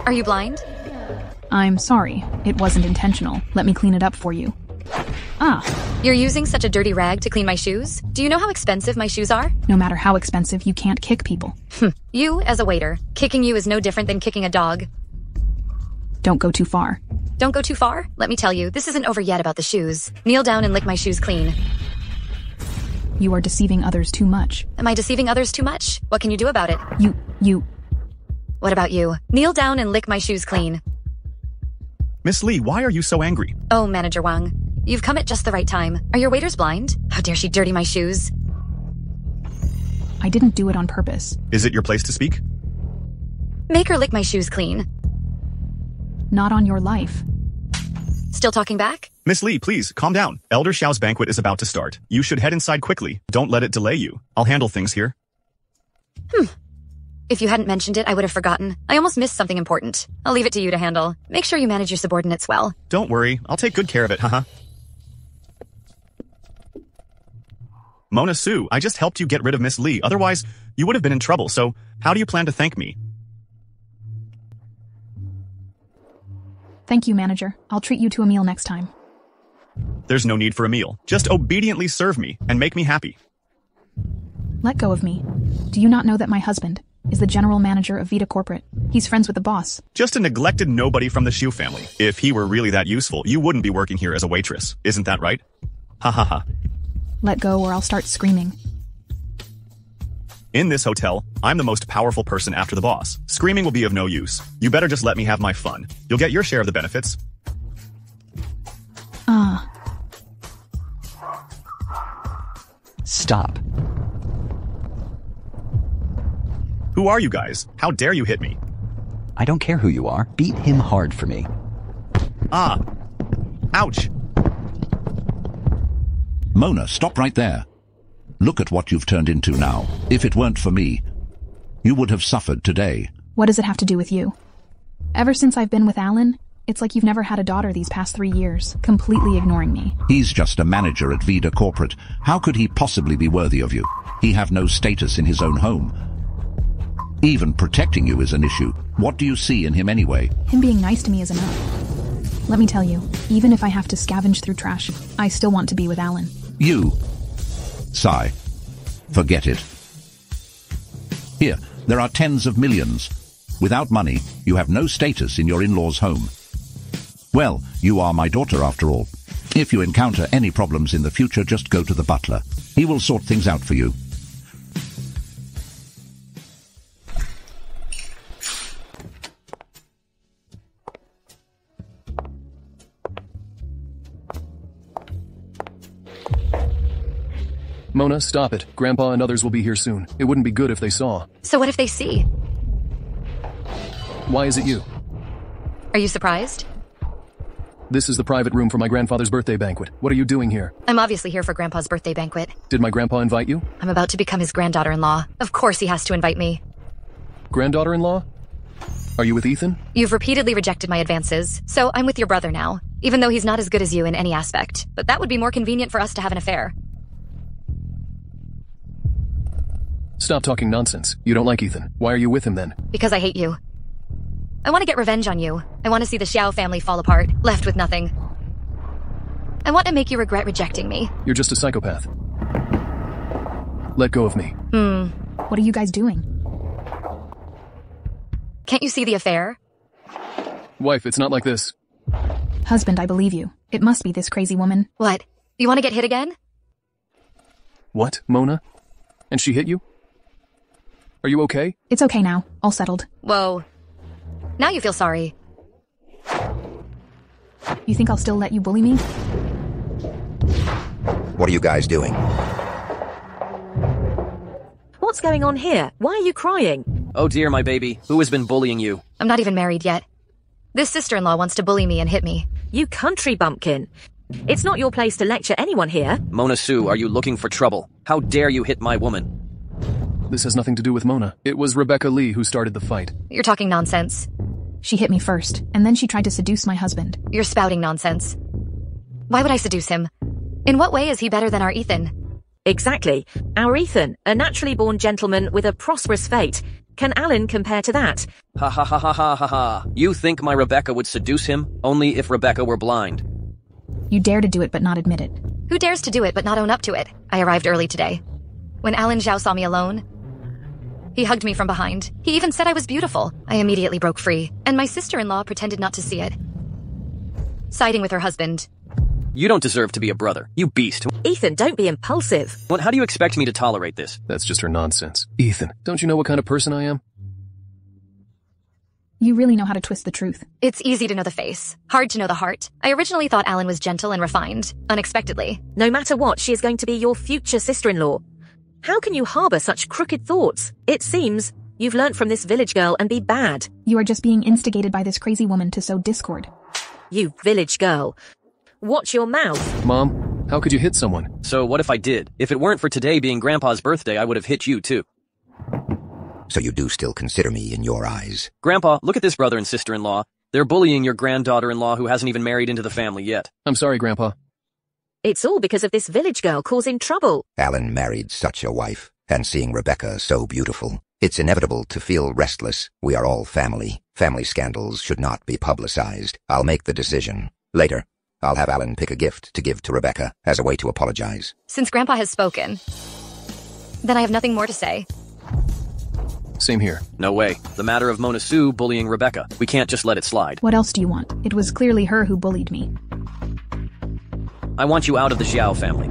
Are you blind? I'm sorry. It wasn't intentional. Let me clean it up for you. Ah. You're using such a dirty rag to clean my shoes? Do you know how expensive my shoes are? No matter how expensive, you can't kick people. You, as a waiter, kicking you is no different than kicking a dog. Don't go too far. Don't go too far? Let me tell you, this isn't over yet about the shoes. Kneel down and lick my shoes clean. You are deceiving others too much. Am I deceiving others too much? What can you do about it? You. What about you? Kneel down and lick my shoes clean. Miss Lee, why are you so angry? Oh, Manager Wang. You've come at just the right time. Are your waiters blind? How dare she dirty my shoes? I didn't do it on purpose. Is it your place to speak? Make her lick my shoes clean. Not on your life. Still talking back? Miss Lee, please, calm down. Elder Xiao's banquet is about to start. You should head inside quickly. Don't let it delay you. I'll handle things here. If you hadn't mentioned it, I would have forgotten. I almost missed something important. I'll leave it to you to handle. Make sure you manage your subordinates well. Don't worry. I'll take good care of it, haha. Mona Su, I just helped you get rid of Miss Lee. Otherwise, you would have been in trouble. So, how do you plan to thank me? Thank you, manager. I'll treat you to a meal next time. There's no need for a meal. Just obediently serve me and make me happy. Let go of me. Do you not know that my husband is the general manager of Vita Corporate? He's friends with the boss. Just a neglected nobody from the Xu family. If he were really that useful, you wouldn't be working here as a waitress. Isn't that right? Ha ha ha. Let go or I'll start screaming. In this hotel, I'm the most powerful person after the boss. Screaming will be of no use. You better just let me have my fun. You'll get your share of the benefits. Stop. Who are you guys? How dare you hit me? I don't care who you are. Beat him hard for me. Ah. Ouch. Mona, stop right there. Look at what you've turned into now. If it weren't for me, you would have suffered today. What does it have to do with you? Ever since I've been with Alan, it's like you've never had a daughter these past 3 years, completely ignoring me. He's just a manager at Vida Corporate. How could he possibly be worthy of you? He have no status in his own home. Even protecting you is an issue. What do you see in him anyway? Him being nice to me is enough. Let me tell you, even if I have to scavenge through trash, I still want to be with Alan. You. Sigh. Forget it. Here, there are tens of millions. Without money, you have no status in your in-laws' home. Well, you are my daughter after all. If you encounter any problems in the future, just go to the butler. He will sort things out for you. Mona, stop it. Grandpa and others will be here soon. It wouldn't be good if they saw. So what if they see? Why is it you? Are you surprised? This is the private room for my grandfather's birthday banquet. What are you doing here? I'm obviously here for Grandpa's birthday banquet. Did my grandpa invite you? I'm about to become his granddaughter-in-law. Of course he has to invite me. Granddaughter-in-law? Are you with Ethan? You've repeatedly rejected my advances, so I'm with your brother now, even though he's not as good as you in any aspect. But that would be more convenient for us to have an affair. Stop talking nonsense. You don't like Ethan. Why are you with him then? Because I hate you. I want to get revenge on you. I want to see the Xiao family fall apart, left with nothing. I want to make you regret rejecting me. You're just a psychopath. Let go of me. What are you guys doing? Can't you see the affair? Wife, it's not like this. Husband, I believe you. It must be this crazy woman. What? You want to get hit again? What, Mona? And she hit you? Are you okay? It's okay now. All settled. Whoa. Now you feel sorry. You think I'll still let you bully me? What are you guys doing? What's going on here? Why are you crying? Oh dear, my baby. Who has been bullying you? I'm not even married yet. This sister-in-law wants to bully me and hit me. You country bumpkin. It's not your place to lecture anyone here. Mona Su, are you looking for trouble? How dare you hit my woman? This has nothing to do with Mona. It was Rebecca Lee who started the fight. You're talking nonsense. She hit me first, and then she tried to seduce my husband. You're spouting nonsense. Why would I seduce him? In what way is he better than our Ethan? Exactly. Our Ethan, a naturally born gentleman with a prosperous fate. Can Alan compare to that? Ha ha ha ha ha ha ha. You think my Rebecca would seduce him? Only if Rebecca were blind. You dare to do it but not admit it. Who dares to do it but not own up to it? I arrived early today. When Alan Zhao saw me alone, he hugged me from behind. He even said I was beautiful. I immediately broke free, and my sister-in-law pretended not to see it, siding with her husband. You don't deserve to be a brother, you beast. Ethan, don't be impulsive. What? How do you expect me to tolerate this? That's just her nonsense. Ethan, don't you know what kind of person I am? You really know how to twist the truth. It's easy to know the face, hard to know the heart. I originally thought Alan was gentle and refined, unexpectedly. No matter what, she is going to be your future sister-in-law. How can you harbor such crooked thoughts? It seems you've learnt from this village girl and be bad. You are just being instigated by this crazy woman to sow discord. You village girl. Watch your mouth. Mom, how could you hit someone? So what if I did? If it weren't for today being Grandpa's birthday, I would have hit you too. So you do still consider me in your eyes? Grandpa, look at this brother and sister-in-law. They're bullying your granddaughter-in-law who hasn't even married into the family yet. I'm sorry, Grandpa. It's all because of this village girl causing trouble. Alan married such a wife, and seeing Rebecca so beautiful. It's inevitable to feel restless. We are all family. Family scandals should not be publicized. I'll make the decision. Later, I'll have Alan pick a gift to give to Rebecca as a way to apologize. Since Grandpa has spoken, then I have nothing more to say. Same here. No way. The matter of Mona Sue bullying Rebecca. We can't just let it slide. What else do you want? It was clearly her who bullied me. I want you out of the Xiao family.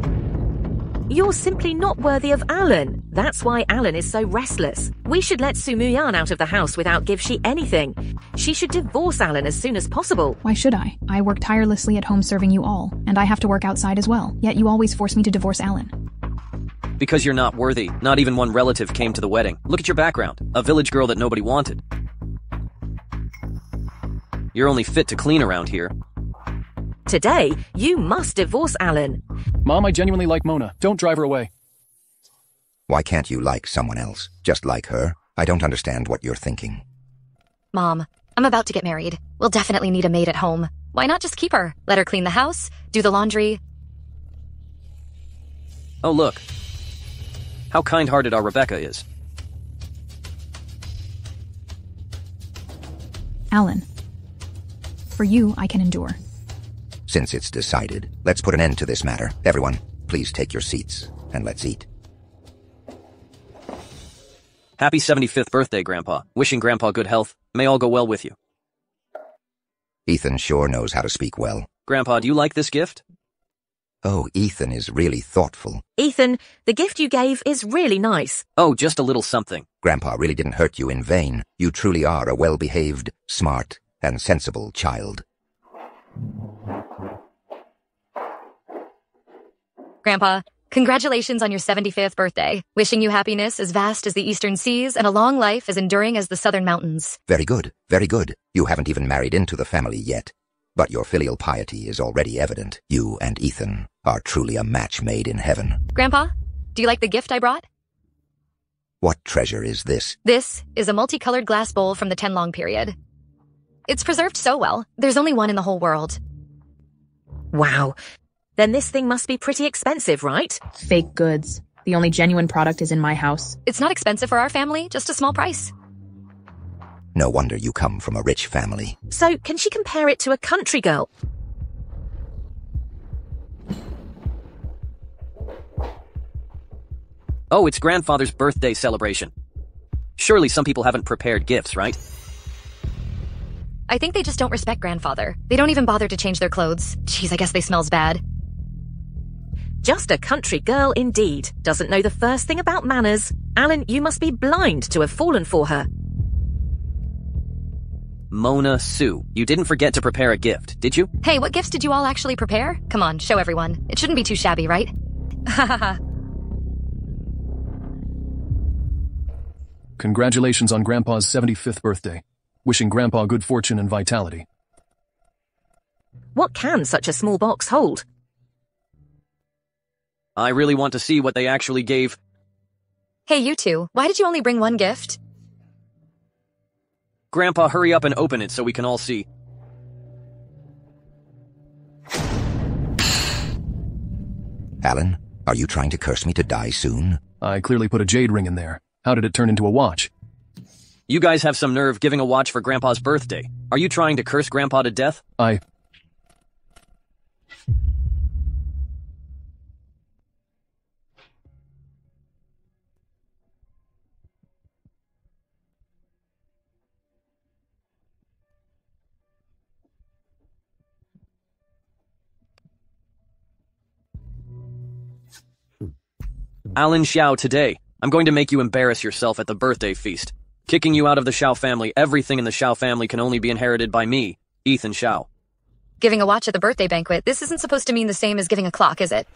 You're simply not worthy of Alan. That's why Alan is so restless. We should let Su Muyan out of the house without give she anything. She should divorce Alan as soon as possible. Why should I? I work tirelessly at home serving you all, and I have to work outside as well. Yet you always force me to divorce Alan. Because you're not worthy. Not even one relative came to the wedding. Look at your background. A village girl that nobody wanted. You're only fit to clean around here. Today, you must divorce Alan. Mom, I genuinely like Mona. Don't drive her away. Why can't you like someone else, just like her? I don't understand what you're thinking. Mom, I'm about to get married. We'll definitely need a maid at home. Why not just keep her? Let her clean the house, do the laundry. Oh, look. How kind-hearted our Rebecca is. Alan. For you, I can endure. Since it's decided, let's put an end to this matter. Everyone, please take your seats, and let's eat. Happy 75th birthday, Grandpa. Wishing Grandpa good health. May all go well with you. Ethan sure knows how to speak well. Grandpa, do you like this gift? Oh, Ethan is really thoughtful. Ethan, the gift you gave is really nice. Oh, just a little something. Grandpa really didn't hurt you in vain. You truly are a well-behaved, smart, and sensible child. Grandpa, congratulations on your 75th birthday. Wishing you happiness as vast as the eastern seas and a long life as enduring as the southern mountains. Very good, very good. You haven't even married into the family yet. But your filial piety is already evident. You and Ethan are truly a match made in heaven. Grandpa, do you like the gift I brought? What treasure is this? This is a multicolored glass bowl from the Tianlong period. It's preserved so well, there's only one in the whole world. Wow. Then this thing must be pretty expensive, right? Fake goods. The only genuine product is in my house. It's not expensive for our family, just a small price. No wonder you come from a rich family. So, can she compare it to a country girl? Oh, it's Grandfather's birthday celebration. Surely some people haven't prepared gifts, right? I think they just don't respect Grandfather. They don't even bother to change their clothes. Jeez, I guess they smells bad. Just a country girl indeed. Doesn't know the first thing about manners. Alan, you must be blind to have fallen for her. Mona Sue, you didn't forget to prepare a gift, did you? Hey, what gifts did you all actually prepare? Come on, show everyone. It shouldn't be too shabby, right? Hahaha. Congratulations on Grandpa's 75th birthday. Wishing Grandpa good fortune and vitality. What can such a small box hold? I really want to see what they actually gave. Hey, you two, why did you only bring one gift? Grandpa, hurry up and open it so we can all see. Alan, are you trying to curse me to die soon? I clearly put a jade ring in there. How did it turn into a watch? You guys have some nerve giving a watch for Grandpa's birthday. Are you trying to curse Grandpa to death? Alan Xiao, today, I'm going to make you embarrass yourself at the birthday feast. Kicking you out of the Xiao family, everything in the Xiao family can only be inherited by me, Ethan Xiao. Giving a watch at the birthday banquet, this isn't supposed to mean the same as giving a clock, is it?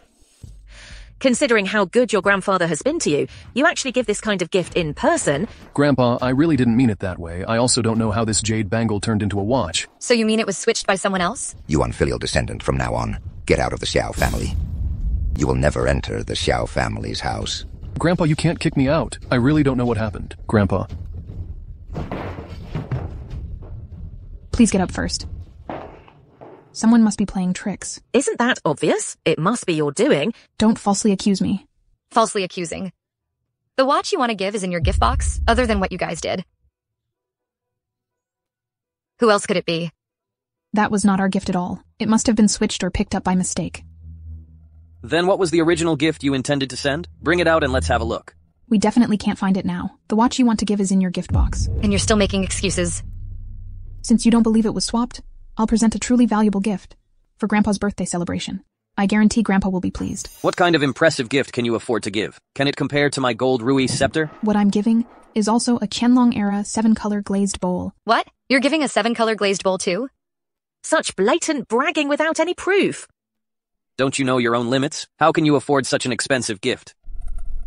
Considering how good your grandfather has been to you, you actually give this kind of gift in person. Grandpa, I really didn't mean it that way. I also don't know how this jade bangle turned into a watch. So you mean it was switched by someone else? You unfilial descendant from now on. Get out of the Xiao family. You will never enter the Xiao family's house. Grandpa, you can't kick me out. I really don't know what happened. Grandpa. Please get up first. Someone must be playing tricks. Isn't that obvious? It must be your doing. Don't falsely accuse me. Falsely accusing. The watch you want to give is in your gift box, other than what you guys did. Who else could it be? That was not our gift at all. It must have been switched or picked up by mistake. Then what was the original gift you intended to send? Bring it out and let's have a look. We definitely can't find it now. The watch you want to give is in your gift box. And you're still making excuses. Since you don't believe it was swapped, I'll present a truly valuable gift for Grandpa's birthday celebration. I guarantee Grandpa will be pleased. What kind of impressive gift can you afford to give? Can it compare to my gold Rui scepter? What I'm giving is also a Qianlong-era 7-color glazed bowl. What? You're giving a 7-color glazed bowl too? Such blatant bragging without any proof. Don't you know your own limits? How can you afford such an expensive gift?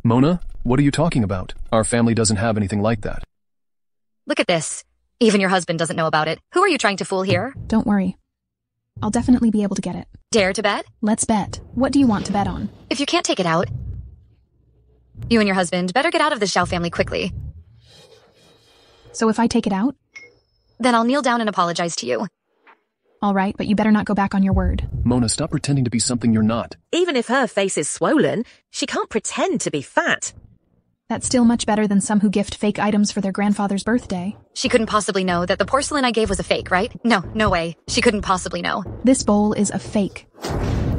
Mona, what are you talking about? Our family doesn't have anything like that. Look at this. Even your husband doesn't know about it. Who are you trying to fool here? Don't worry. I'll definitely be able to get it. Dare to bet? Let's bet. What do you want to bet on? If you can't take it out, you and your husband better get out of the Xiao family quickly. So if I take it out? Then I'll kneel down and apologize to you. All right, but you better not go back on your word. Mona, stop pretending to be something you're not. Even if her face is swollen, she can't pretend to be fat. That's still much better than some who gift fake items for their grandfather's birthday. She couldn't possibly know that the porcelain I gave was a fake, right? No way. She couldn't possibly know. This bowl is a fake.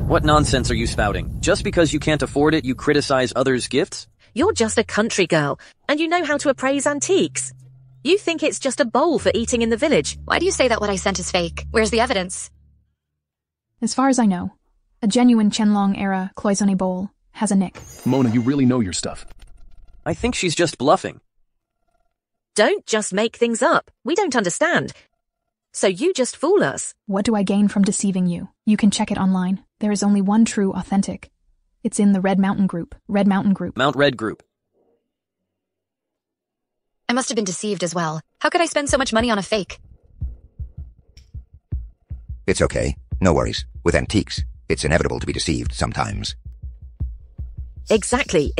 What nonsense are you spouting? Just because you can't afford it, you criticize others' gifts? You're just a country girl, and you know how to appraise antiques. You think it's just a bowl for eating in the village. Why do you say that what I sent is fake? Where's the evidence? As far as I know, a genuine Qianlong-era cloisonné bowl has a nick. Mona, you really know your stuff. I think she's just bluffing. Don't just make things up. We don't understand. So you just fool us. What do I gain from deceiving you? You can check it online. There is only one true authentic. It's in the Red Mountain Group. Red Mountain Group. Mount Red Group. I must have been deceived as well. How could I spend so much money on a fake? It's okay. No worries. With antiques, it's inevitable to be deceived sometimes. Exactly.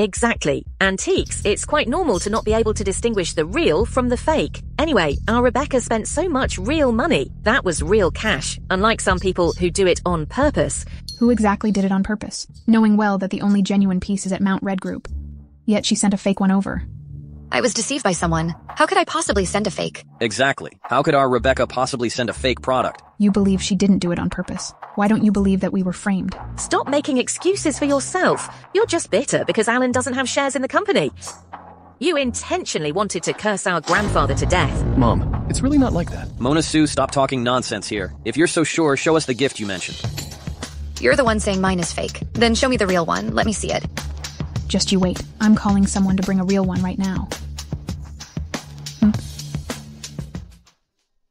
Antiques, it's quite normal to not be able to distinguish the real from the fake. Anyway, our Rebecca spent so much real money. That was real cash, unlike some people who do it on purpose. Who exactly did it on purpose, knowing well that the only genuine piece is at Mount Red Group? Yet she sent a fake one over. I was deceived by someone. How could I possibly send a fake? Exactly. How could our Rebecca possibly send a fake product? You believe she didn't do it on purpose. Why don't you believe that we were framed? Stop making excuses for yourself. You're just bitter because Alan doesn't have shares in the company. You intentionally wanted to curse our grandfather to death. Mom, it's really not like that. Mona Sue, stop talking nonsense here. If you're so sure, show us the gift you mentioned. You're the one saying mine is fake. Then show me the real one. Let me see it. Just you wait. I'm calling someone to bring a real one right now.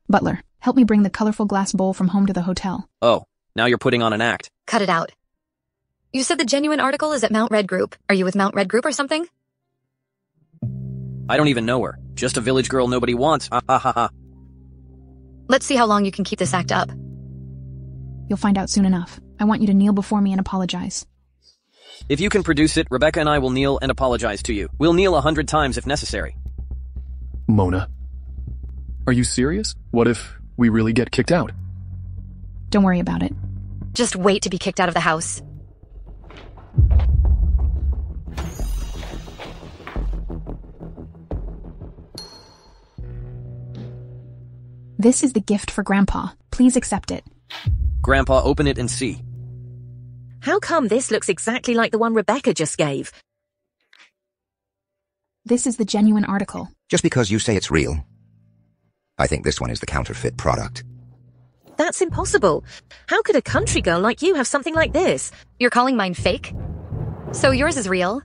Butler, help me bring the colorful glass bowl from home to the hotel. Oh, now you're putting on an act. Cut it out. You said the genuine article is at Mount Red Group. Are you with Mount Red Group or something? I don't even know her. Just a village girl nobody wants. Let's see how long you can keep this act up. You'll find out soon enough. I want you to kneel before me and apologize. If you can produce it, Rebecca and I will kneel and apologize to you. We'll kneel 100 times if necessary. Mona, are you serious? What if we really get kicked out? Don't worry about it. Just wait to be kicked out of the house. This is the gift for Grandpa. Please accept it. Grandpa, open it and see. How come this looks exactly like the one Rebecca just gave? This is the genuine article. Just because you say it's real, I think this one is the counterfeit product. That's impossible. How could a country girl like you have something like this? You're calling mine fake? So yours is real?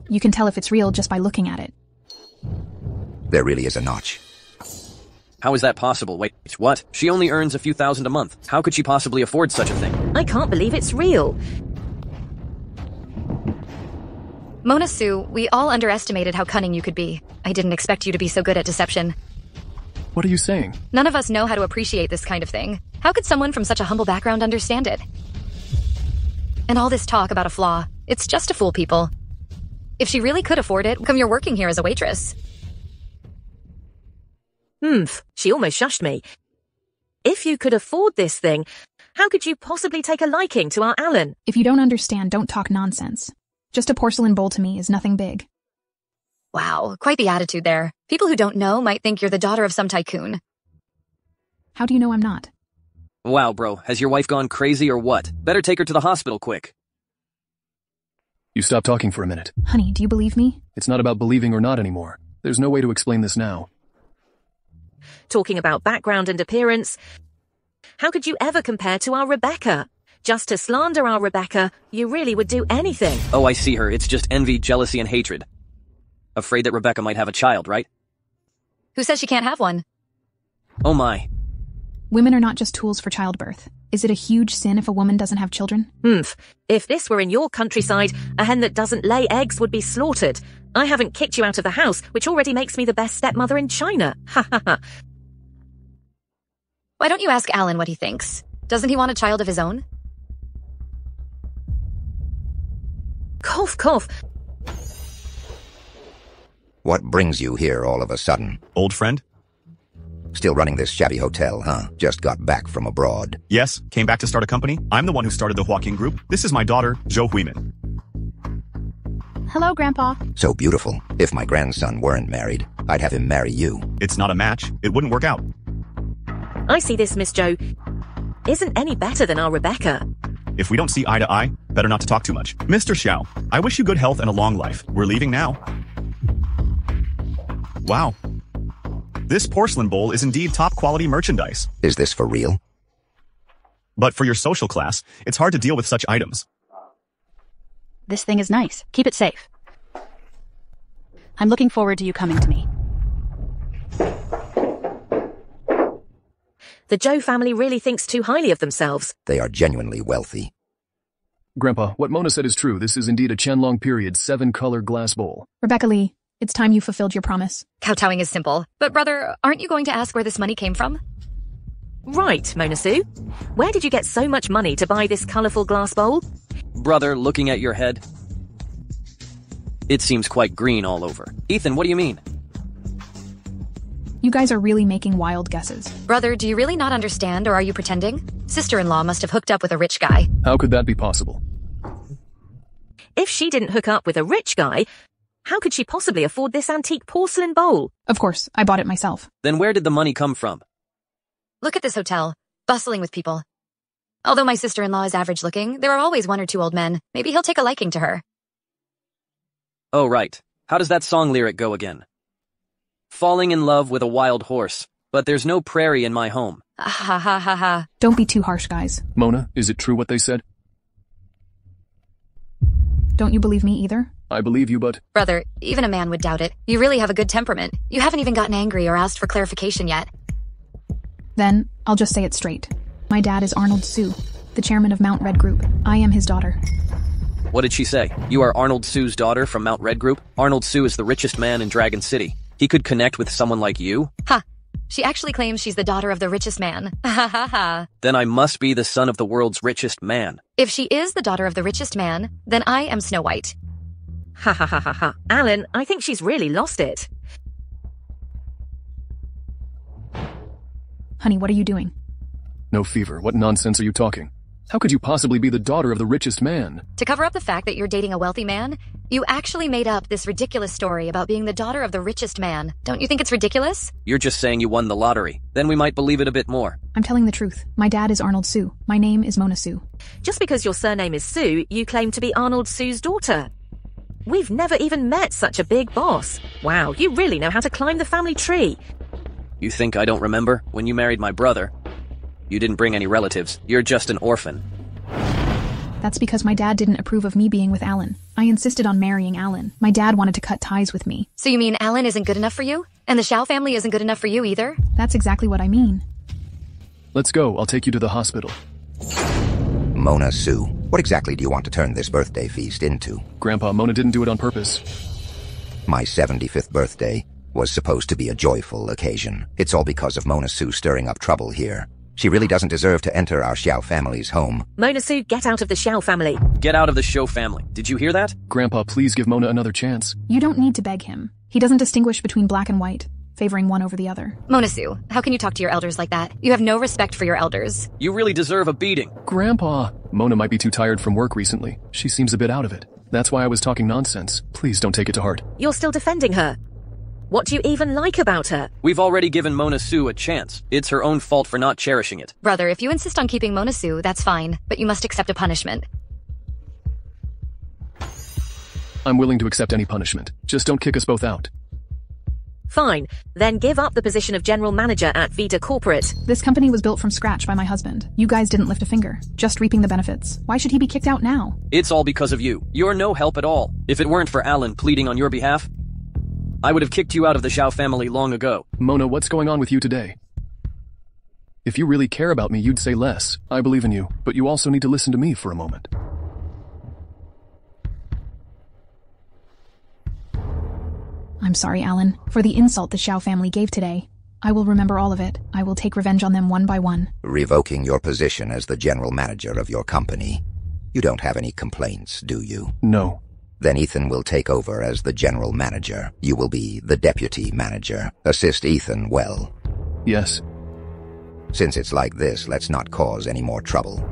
You can tell if it's real just by looking at it. There really is a notch. How is that possible? Wait, what? She only earns a few thousand a month. How could she possibly afford such a thing? I can't believe it's real. Mona Sue, we all underestimated how cunning you could be. I didn't expect you to be so good at deception. What are you saying? None of us know how to appreciate this kind of thing. How could someone from such a humble background understand it? And all this talk about a flaw, it's just to fool people. If she really could afford it, come you're working here as a waitress. She almost shushed me. If you could afford this thing, how could you possibly take a liking to our Alan? If you don't understand, don't talk nonsense. Just a porcelain bowl to me is nothing big. Wow, quite the attitude there. People who don't know might think you're the daughter of some tycoon. How do you know I'm not? Wow, bro, has your wife gone crazy or what? Better take her to the hospital quick. You stop talking for a minute. Honey, do you believe me? It's not about believing or not anymore. There's no way to explain this now. Talking about background and appearance, how could you ever compare to our Rebecca? Just to slander our Rebecca, you really would do anything. Oh, I see her. It's just envy, jealousy, and hatred. Afraid that Rebecca might have a child, right? Who says she can't have one? Oh my. Women are not just tools for childbirth. Is it a huge sin if a woman doesn't have children? If this were in your countryside, a hen that doesn't lay eggs would be slaughtered. I haven't kicked you out of the house, which already makes me the best stepmother in China. Ha ha ha. Why don't you ask Alan what he thinks? Doesn't he want a child of his own? Cough, cough. What brings you here all of a sudden? Old friend? Still running this shabby hotel, huh? Just got back from abroad. Yes, came back to start a company. I'm the one who started the Joaquin Group. This is my daughter, Jo Huimin. Hello, Grandpa. So beautiful. If my grandson weren't married, I'd have him marry you. It's not a match. It wouldn't work out. I see this Miss Jo isn't any better than our Rebecca. If we don't see eye to eye, better not to talk too much. Mr. Xiao, I wish you good health and a long life. We're leaving now. Wow. This porcelain bowl is indeed top-quality merchandise. Is this for real? But for your social class, it's hard to deal with such items. This thing is nice. Keep it safe. I'm looking forward to you coming to me. The Jo family really thinks too highly of themselves. They are genuinely wealthy. Grandpa, what Mona said is true. This is indeed a Qianlong period 7-color glass bowl. Rebecca Lee, it's time you fulfilled your promise. Kowtowing is simple. But brother, aren't you going to ask where this money came from? Right, Mona Sue. Where did you get so much money to buy this colourful glass bowl? Brother, looking at your head. It seems quite green all over. Ethan, what do you mean? You guys are really making wild guesses. Brother, do you really not understand, or are you pretending? Sister-in-law must have hooked up with a rich guy. How could that be possible? If she didn't hook up with a rich guy, how could she possibly afford this antique porcelain bowl? Of course, I bought it myself. Then where did the money come from? Look at this hotel, bustling with people. Although my sister-in-law is average-looking, there are always 1 or 2 old men. Maybe he'll take a liking to her. Oh, right. How does that song lyric go again? Falling in love with a wild horse, but there's no prairie in my home. Ha ha ha ha. Don't be too harsh, guys. Mona, is it true what they said? Don't you believe me either? I believe you, but... Brother, even a man would doubt it. You really have a good temperament. You haven't even gotten angry or asked for clarification yet. Then, I'll just say it straight. My dad is Arnold Sue, the chairman of Mount Red Group. I am his daughter. What did she say? You are Arnold Sue's daughter from Mount Red Group? Arnold Sue is the richest man in Dragon City. He could connect with someone like you? Ha! She actually claims she's the daughter of the richest man. Ha ha ha. Then I must be the son of the world's richest man. If she is the daughter of the richest man, then I am Snow White. Ha ha ha ha ha. Alan, I think she's really lost it. Honey, what are you doing? No fever. What nonsense are you talking? How could you possibly be the daughter of the richest man? To cover up the fact that you're dating a wealthy man, you actually made up this ridiculous story about being the daughter of the richest man. Don't you think it's ridiculous? You're just saying you won the lottery. Then we might believe it a bit more. I'm telling the truth. My dad is Arnold Sue. My name is Mona Sue. Just because your surname is Sue, you claim to be Arnold Sue's daughter. We've never even met such a big boss. Wow, you really know how to climb the family tree. You think I don't remember? When you married my brother, you didn't bring any relatives. You're just an orphan. That's because my dad didn't approve of me being with Alan. I insisted on marrying Alan. My dad wanted to cut ties with me. So you mean Alan isn't good enough for you? And the Xiao family isn't good enough for you either? That's exactly what I mean. Let's go. I'll take you to the hospital. Mona Sue, what exactly do you want to turn this birthday feast into? Grandpa, Mona didn't do it on purpose. My 75th birthday was supposed to be a joyful occasion. It's all because of Mona Sue stirring up trouble here. She really doesn't deserve to enter our Xiao family's home. Mona Sue, get out of the Xiao family. Get out of the show family. Did you hear that? Grandpa, please give Mona another chance. You don't need to beg him. He doesn't distinguish between black and white, favoring one over the other. Mona Sue, how can you talk to your elders like that? You have no respect for your elders. You really deserve a beating. Grandpa! Mona might be too tired from work recently. She seems a bit out of it. That's why I was talking nonsense. Please don't take it to heart. You're still defending her. What do you even like about her? We've already given Mona Sue a chance. It's her own fault for not cherishing it. Brother, if you insist on keeping Mona Sue, that's fine, but you must accept a punishment. I'm willing to accept any punishment. Just don't kick us both out. Fine. Then give up the position of general manager at Vita Corporate. This company was built from scratch by my husband. You guys didn't lift a finger, just reaping the benefits. Why should he be kicked out now? It's all because of you. You're no help at all. If it weren't for Alan pleading on your behalf, I would have kicked you out of the Xiao family long ago. Mona, what's going on with you today? If you really care about me, you'd say less. I believe in you, but you also need to listen to me for a moment. I'm sorry, Alan, for the insult the Xiao family gave today. I will remember all of it. I will take revenge on them one by one. Revoking your position as the general manager of your company. You don't have any complaints, do you? No. Then Ethan will take over as the general manager. You will be the deputy manager. Assist Ethan well. Yes. Since it's like this, let's not cause any more trouble.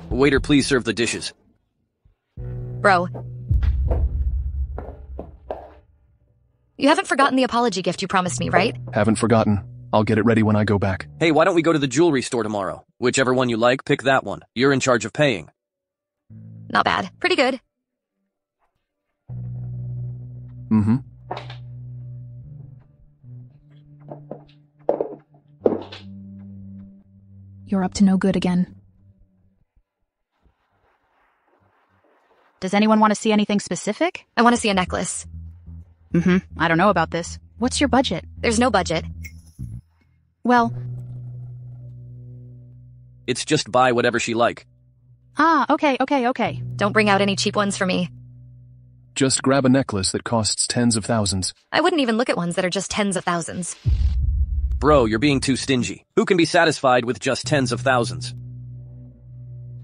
Waiter, please serve the dishes. Bro. You haven't forgotten the apology gift you promised me, right? Haven't forgotten. I'll get it ready when I go back. Hey, why don't we go to the jewelry store tomorrow? Whichever one you like, pick that one. You're in charge of paying. Not bad. Pretty good. Mm-hmm. You're up to no good again. Does anyone want to see anything specific? I want to see a necklace. I don't know about this. What's your budget? There's no budget. Well... It's just buy whatever she like. Okay. Don't bring out any cheap ones for me. Just grab a necklace that costs tens of thousands. I wouldn't even look at ones that are just tens of thousands. Bro, you're being too stingy. Who can be satisfied with just tens of thousands?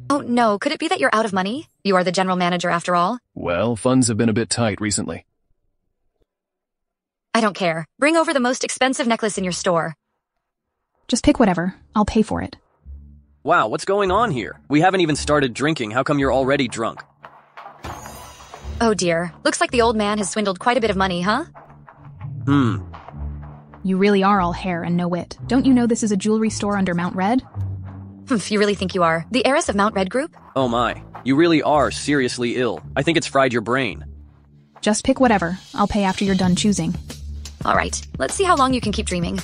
Oh, no. Could it be that you're out of money? You are the general manager after all? Well, funds have been a bit tight recently. I don't care. Bring over the most expensive necklace in your store. Just pick whatever. I'll pay for it. Wow, what's going on here? We haven't even started drinking. How come you're already drunk? Oh dear. Looks like the old man has swindled quite a bit of money, huh? You really are all hair and no wit. Don't you know this is a jewelry store under Mount Red? You really think you are? The heiress of Mount Red Group? Oh my. You really are seriously ill. I think it's fried your brain. Just pick whatever. I'll pay after you're done choosing. All right. Let's see how long you can keep dreaming.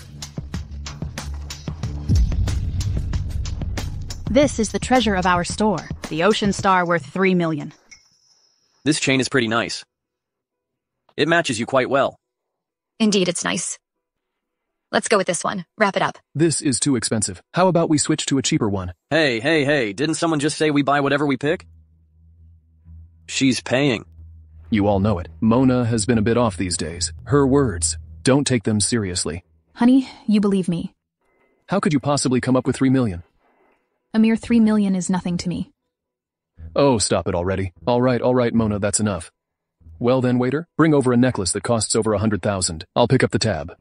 This is the treasure of our store. The Ocean Star worth 3 million. This chain is pretty nice. It matches you quite well. Indeed, it's nice. Let's go with this one. Wrap it up. This is too expensive. How about we switch to a cheaper one? Hey, didn't someone just say we buy whatever we pick? She's paying. You all know it. Mona has been a bit off these days. Her words. Don't take them seriously. Honey, you believe me. How could you possibly come up with 3 million? A mere 3 million is nothing to me. Oh, stop it already. All right, Mona, that's enough. Well then, waiter, bring over a necklace that costs over 100,000. I'll pick up the tab.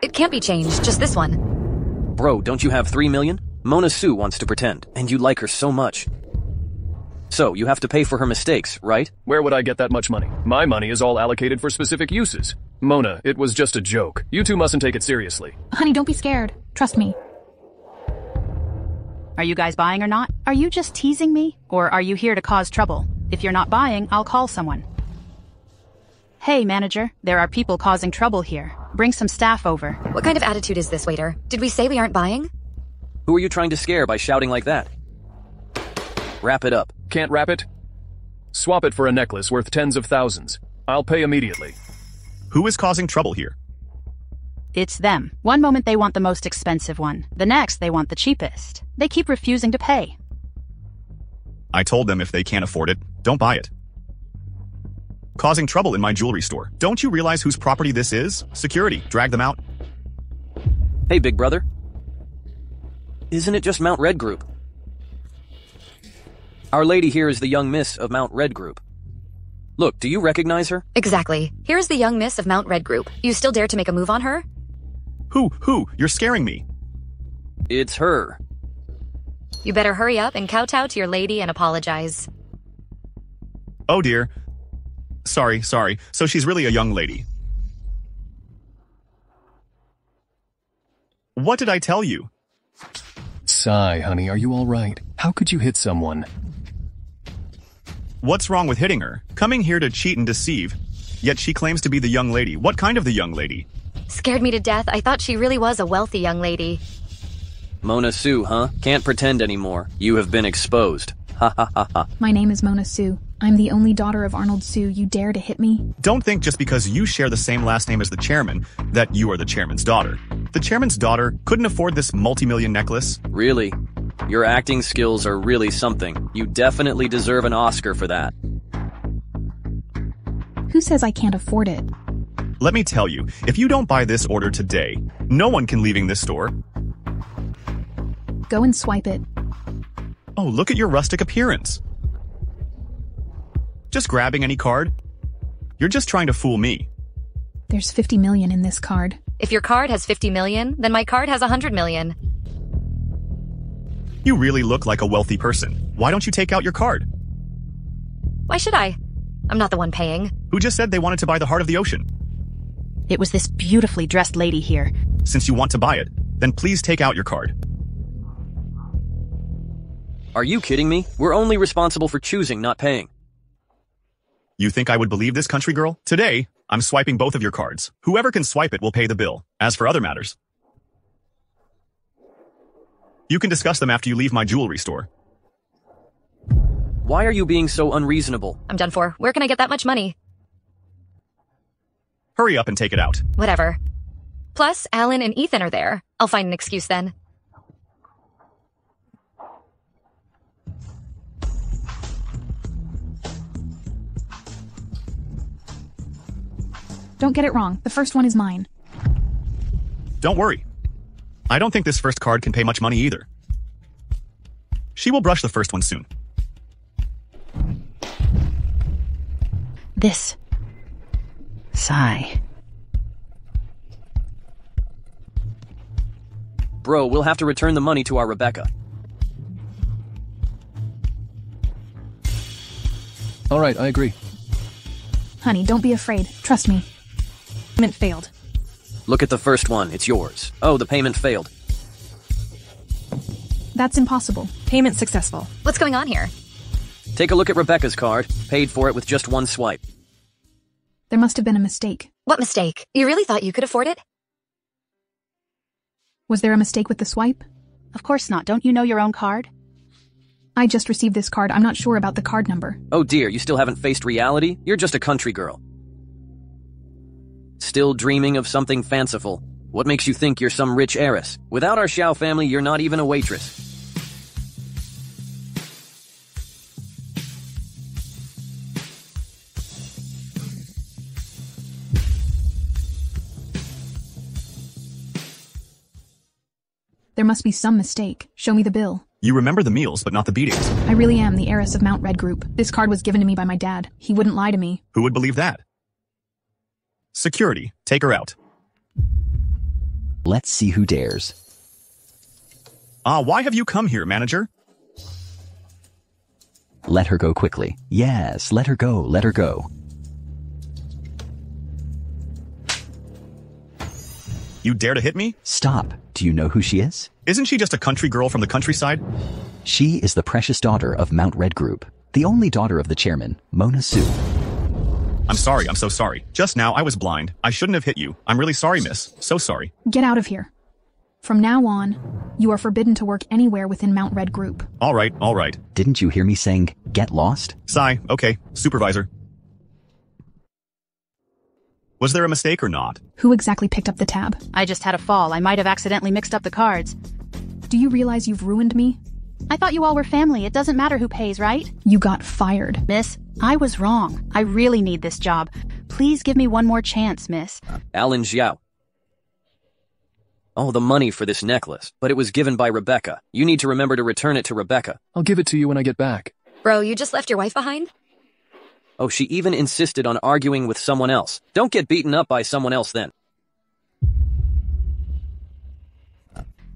It can't be changed, just this one. Bro, don't you have 3 million? Mona Sue wants to pretend, and you like her so much. So, you have to pay for her mistakes, right? Where would I get that much money? My money is all allocated for specific uses. Mona, it was just a joke. You two mustn't take it seriously. Honey, don't be scared. Trust me. Are you guys buying or not? Are you just teasing me? Or are you here to cause trouble? If you're not buying, I'll call someone. Hey, manager, there are people causing trouble here. Bring some staff over. What kind of attitude is this, waiter? Did we say we aren't buying? Who are you trying to scare by shouting like that? Wrap it up. Can't wrap it? Swap it for a necklace worth tens of thousands. I'll pay immediately. Who is causing trouble here? It's them. One moment they want the most expensive one. The next they want the cheapest. They keep refusing to pay. I told them if they can't afford it, don't buy it. Causing trouble in my jewelry store. Don't you realize whose property this is? Security, drag them out. Hey, big brother. Isn't it just Mount Red Group? Our lady here is the young miss of Mount Red Group. Look, do you recognize her? Exactly. Here's the young miss of Mount Red Group. You still dare to make a move on her? Who? You're scaring me. It's her. You better hurry up and kowtow to your lady and apologize. Oh dear. Sorry. So she's really a young lady. What did I tell you? Sigh, honey, are you all right? How could you hit someone? What's wrong with hitting her? Coming here to cheat and deceive. Yet she claims to be the young lady. What kind of the young lady? Scared me to death. I thought she really was a wealthy young lady. Mona Sue, huh? Can't pretend anymore. You have been exposed. Ha ha ha ha. My name is Mona Sue. I'm the only daughter of Arnold Sue. You dare to hit me? Don't think just because you share the same last name as the chairman that you are the chairman's daughter. The chairman's daughter couldn't afford this multi-million necklace. Really? Your acting skills are really something. You definitely deserve an Oscar for that. Who says I can't afford it? Let me tell you, if you don't buy this order today, no one can leaving this store. Go and swipe it. Oh, look at your rustic appearance. Just grabbing any card? You're just trying to fool me. There's 50 million in this card. If your card has 50 million, then my card has 100 million. You really look like a wealthy person. Why don't you take out your card? Why should I? I'm not the one paying. Who just said they wanted to buy the heart of the ocean? It was this beautifully dressed lady here. Since you want to buy it, then please take out your card. Are you kidding me? We're only responsible for choosing, not paying. You think I would believe this country girl? Today, I'm swiping both of your cards. Whoever can swipe it will pay the bill. As for other matters, you can discuss them after you leave my jewelry store. Why are you being so unreasonable? I'm done for. Where can I get that much money? Hurry up and take it out. Whatever. Plus, Alan and Ethan are there. I'll find an excuse then. Don't get it wrong. The first one is mine. Don't worry. I don't think this first card can pay much money either. She will brush the first one soon. This. Sigh. Bro, we'll have to return the money to our Rebecca. All right, I agree. Honey, don't be afraid. Trust me. Payment failed. Look at the first one. It's yours. Oh, the payment failed. That's impossible. Payment successful. What's going on here? Take a look at Rebecca's card. Paid for it with just one swipe. There must have been a mistake. What mistake? You really thought you could afford it? Was there a mistake with the swipe? Of course not. Don't you know your own card? I just received this card. I'm not sure about the card number. Oh dear, you still haven't faced reality? You're just a country girl. Still dreaming of something fanciful. What makes you think you're some rich heiress? Without our Xiao family, you're not even a waitress. There must be some mistake. Show me the bill. You remember the meals, but not the beatings. I really am the heiress of Mount Red Group. This card was given to me by my dad. He wouldn't lie to me. Who would believe that? Security, take her out. Let's see who dares. Why have you come here, manager? Let her go quickly. Yes, let her go, let her go. You dare to hit me? Stop. Do you know who she is? Isn't she just a country girl from the countryside? She is the precious daughter of Mount Red Group, the only daughter of the chairman, Mona Sue. I'm sorry, I'm so sorry. Just now I was blind. I shouldn't have hit you. I'm really sorry, miss. So sorry. Get out of here. From now on, you are forbidden to work anywhere within Mount Red Group. All right, all right. Didn't you hear me saying, get lost? Sigh, okay. Supervisor. Was there a mistake or not? Who exactly picked up the tab? I just had a fall. I might have accidentally mixed up the cards. Do you realize you've ruined me? I thought you all were family. It doesn't matter who pays, right? You got fired. Miss, I was wrong. I really need this job. Please give me one more chance, miss. Alan Xiao. Oh, the money for this necklace. But it was given by Rebecca. You need to remember to return it to Rebecca. I'll give it to you when I get back. Bro, you just left your wife behind? Oh, she even insisted on arguing with someone else. Don't get beaten up by someone else then.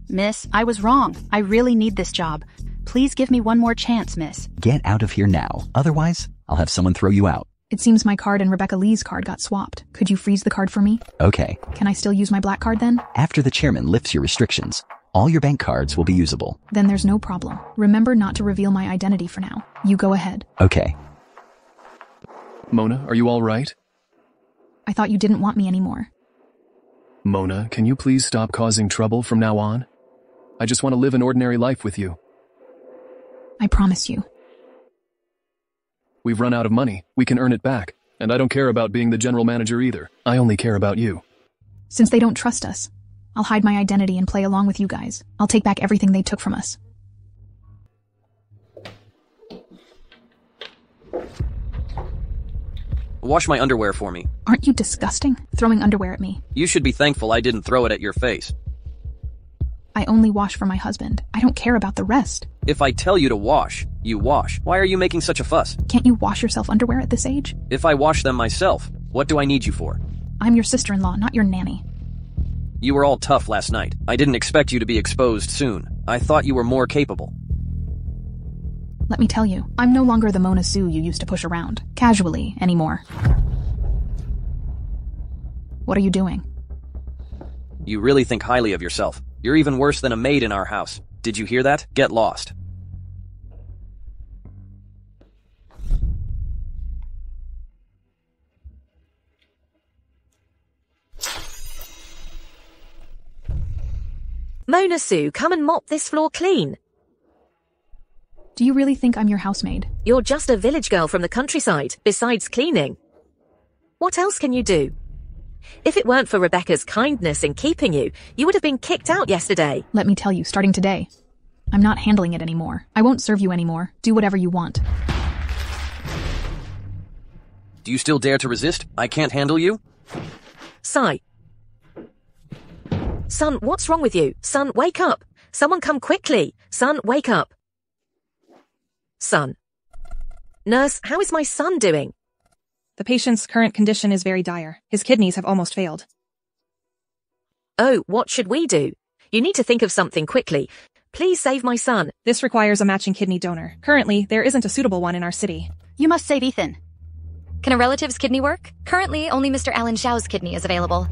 Miss, I was wrong. I really need this job. Please give me one more chance, miss. Get out of here now. Otherwise, I'll have someone throw you out. It seems my card and Rebecca Lee's card got swapped. Could you freeze the card for me? Okay. Can I still use my black card then? After the chairman lifts your restrictions, all your bank cards will be usable. Then there's no problem. Remember not to reveal my identity for now. You go ahead. Okay. Mona, are you all right? I thought you didn't want me anymore. Mona, can you please stop causing trouble from now on? I just want to live an ordinary life with you. I promise you. We've run out of money. We can earn it back. And I don't care about being the general manager either. I only care about you. Since they don't trust us, I'll hide my identity and play along with you guys. I'll take back everything they took from us. Wash my underwear for me. Aren't you disgusting? Throwing underwear at me. You should be thankful I didn't throw it at your face. I only wash for my husband. I don't care about the rest. If I tell you to wash, you wash. Why are you making such a fuss? Can't you wash yourself underwear at this age? If I wash them myself, what do I need you for? I'm your sister-in-law, not your nanny. You were all tough last night. I didn't expect you to be exposed soon. I thought you were more capable. Let me tell you, I'm no longer the Mona Sue you used to push around, casually, anymore. What are you doing? You really think highly of yourself. You're even worse than a maid in our house. Did you hear that? Get lost. Mona Sue, come and mop this floor clean. Do you really think I'm your housemaid? You're just a village girl from the countryside, besides cleaning. What else can you do? If it weren't for Rebecca's kindness in keeping you, you would have been kicked out yesterday. Let me tell you, starting today, I'm not handling it anymore. I won't serve you anymore. Do whatever you want. Do you still dare to resist? I can't handle you? Sigh. Son, what's wrong with you? Son, wake up. Someone come quickly. Son, wake up. Son. Nurse, how is my son doing? The patient's current condition is very dire. His kidneys have almost failed. Oh, what should we do? You need to think of something quickly. Please save my son. This requires a matching kidney donor. Currently, there isn't a suitable one in our city. You must save Ethan. Can a relative's kidney work? Currently, only Mr. Alan Xiao's kidney is available.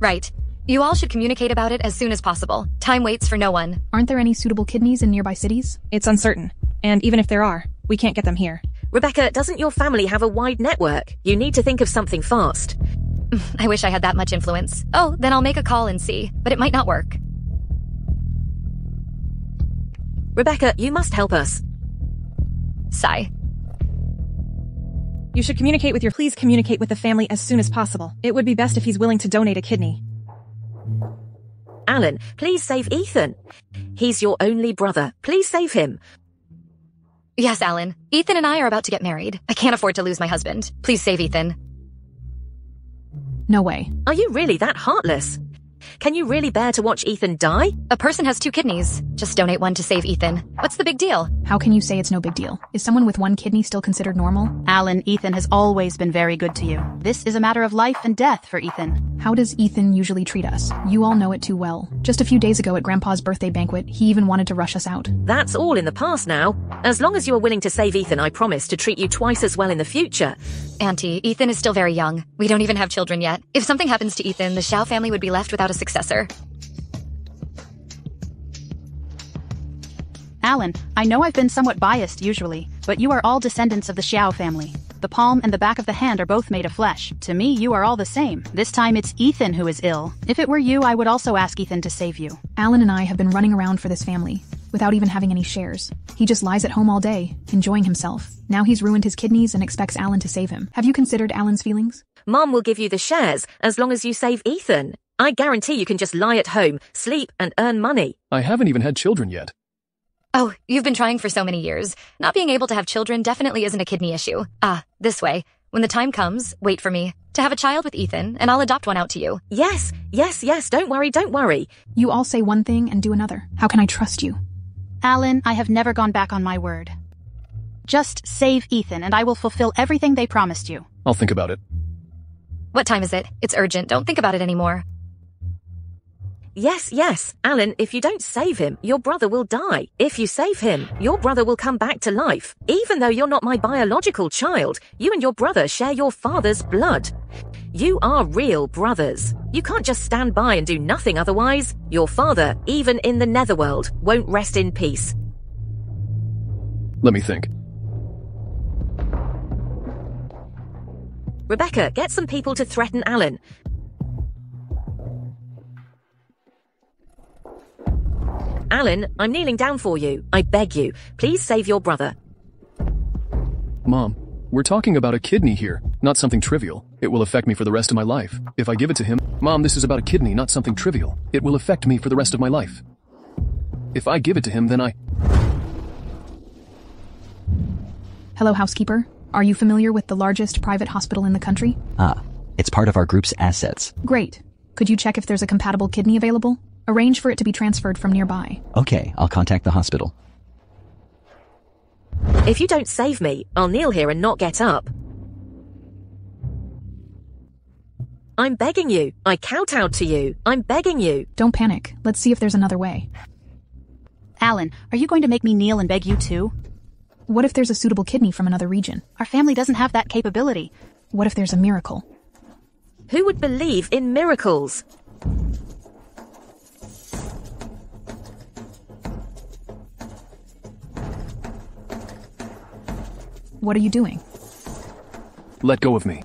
Right. You all should communicate about it as soon as possible. Time waits for no one. Aren't there any suitable kidneys in nearby cities? It's uncertain. And even if there are, we can't get them here. Rebecca, doesn't your family have a wide network? You need to think of something fast. I wish I had that much influence. Oh, then I'll make a call and see. But it might not work. Rebecca, you must help us. Sigh. You should please communicate with the family as soon as possible. It would be best if he's willing to donate a kidney. Alan, please save Ethan. He's your only brother. Please save him. Yes, Alan. Ethan and I are about to get married. I can't afford to lose my husband. Please save Ethan. No way. Are you really that heartless? Can you really bear to watch Ethan die? A person has 2 kidneys. Just donate one to save Ethan. What's the big deal? How can you say it's no big deal? Is someone with 1 kidney still considered normal? Alan, Ethan has always been very good to you. This is a matter of life and death for Ethan. How does Ethan usually treat us? You all know it too well. Just a few days ago at Grandpa's birthday banquet, he even wanted to rush us out. That's all in the past now. As long as you are willing to save Ethan, I promise to treat you twice as well in the future. Auntie, Ethan is still very young. We don't even have children yet. If something happens to Ethan, the Xiao family would be left without a successor. Alan, I know I've been somewhat biased usually, but you are all descendants of the Xiao family. The palm and the back of the hand are both made of flesh. To me, you are all the same. This time it's Ethan who is ill. If it were you, I would also ask Ethan to save you. Alan and I have been running around for this family, without even having any shares. He just lies at home all day, enjoying himself. Now he's ruined his kidneys and expects Alan to save him. Have you considered Alan's feelings? Mom will give you the shares as long as you save Ethan. I guarantee you can just lie at home, sleep, and earn money. I haven't even had children yet. Oh, you've been trying for so many years. Not being able to have children definitely isn't a kidney issue. This way. When the time comes, wait for me. To have a child with Ethan, and I'll adopt one out to you. Yes, don't worry. You all say one thing and do another. How can I trust you? Alan, I have never gone back on my word. Just save Ethan, and I will fulfill everything they promised you. I'll think about it. What time is it? It's urgent. Don't think about it anymore. Yes. Alan, if you don't save him, your brother will die. If you save him, your brother will come back to life. Even though you're not my biological child, you and your brother share your father's blood. You are real brothers. You can't just stand by and do nothing otherwise. Your father, even in the netherworld, won't rest in peace. Let me think. Rebecca, get some people to threaten Alan. Alan, I'm kneeling down for you. I beg you, please save your brother. Mom, we're talking about a kidney here, not something trivial. It will affect me for the rest of my life. If I give it to him, Mom, this is about a kidney, not something trivial. It will affect me for the rest of my life. If I give it to him, then Hello, housekeeper. Are you familiar with the largest private hospital in the country? It's part of our group's assets. Great. Could you check if there's a compatible kidney available? Arrange for it to be transferred from nearby. Okay, I'll contact the hospital. If you don't save me, I'll kneel here and not get up. I'm begging you. I kowtowed to you. I'm begging you. Don't panic. Let's see if there's another way. Alan, are you going to make me kneel and beg you too? What if there's a suitable kidney from another region? Our family doesn't have that capability. What if there's a miracle? Who would believe in miracles? What are you doing? let go of me.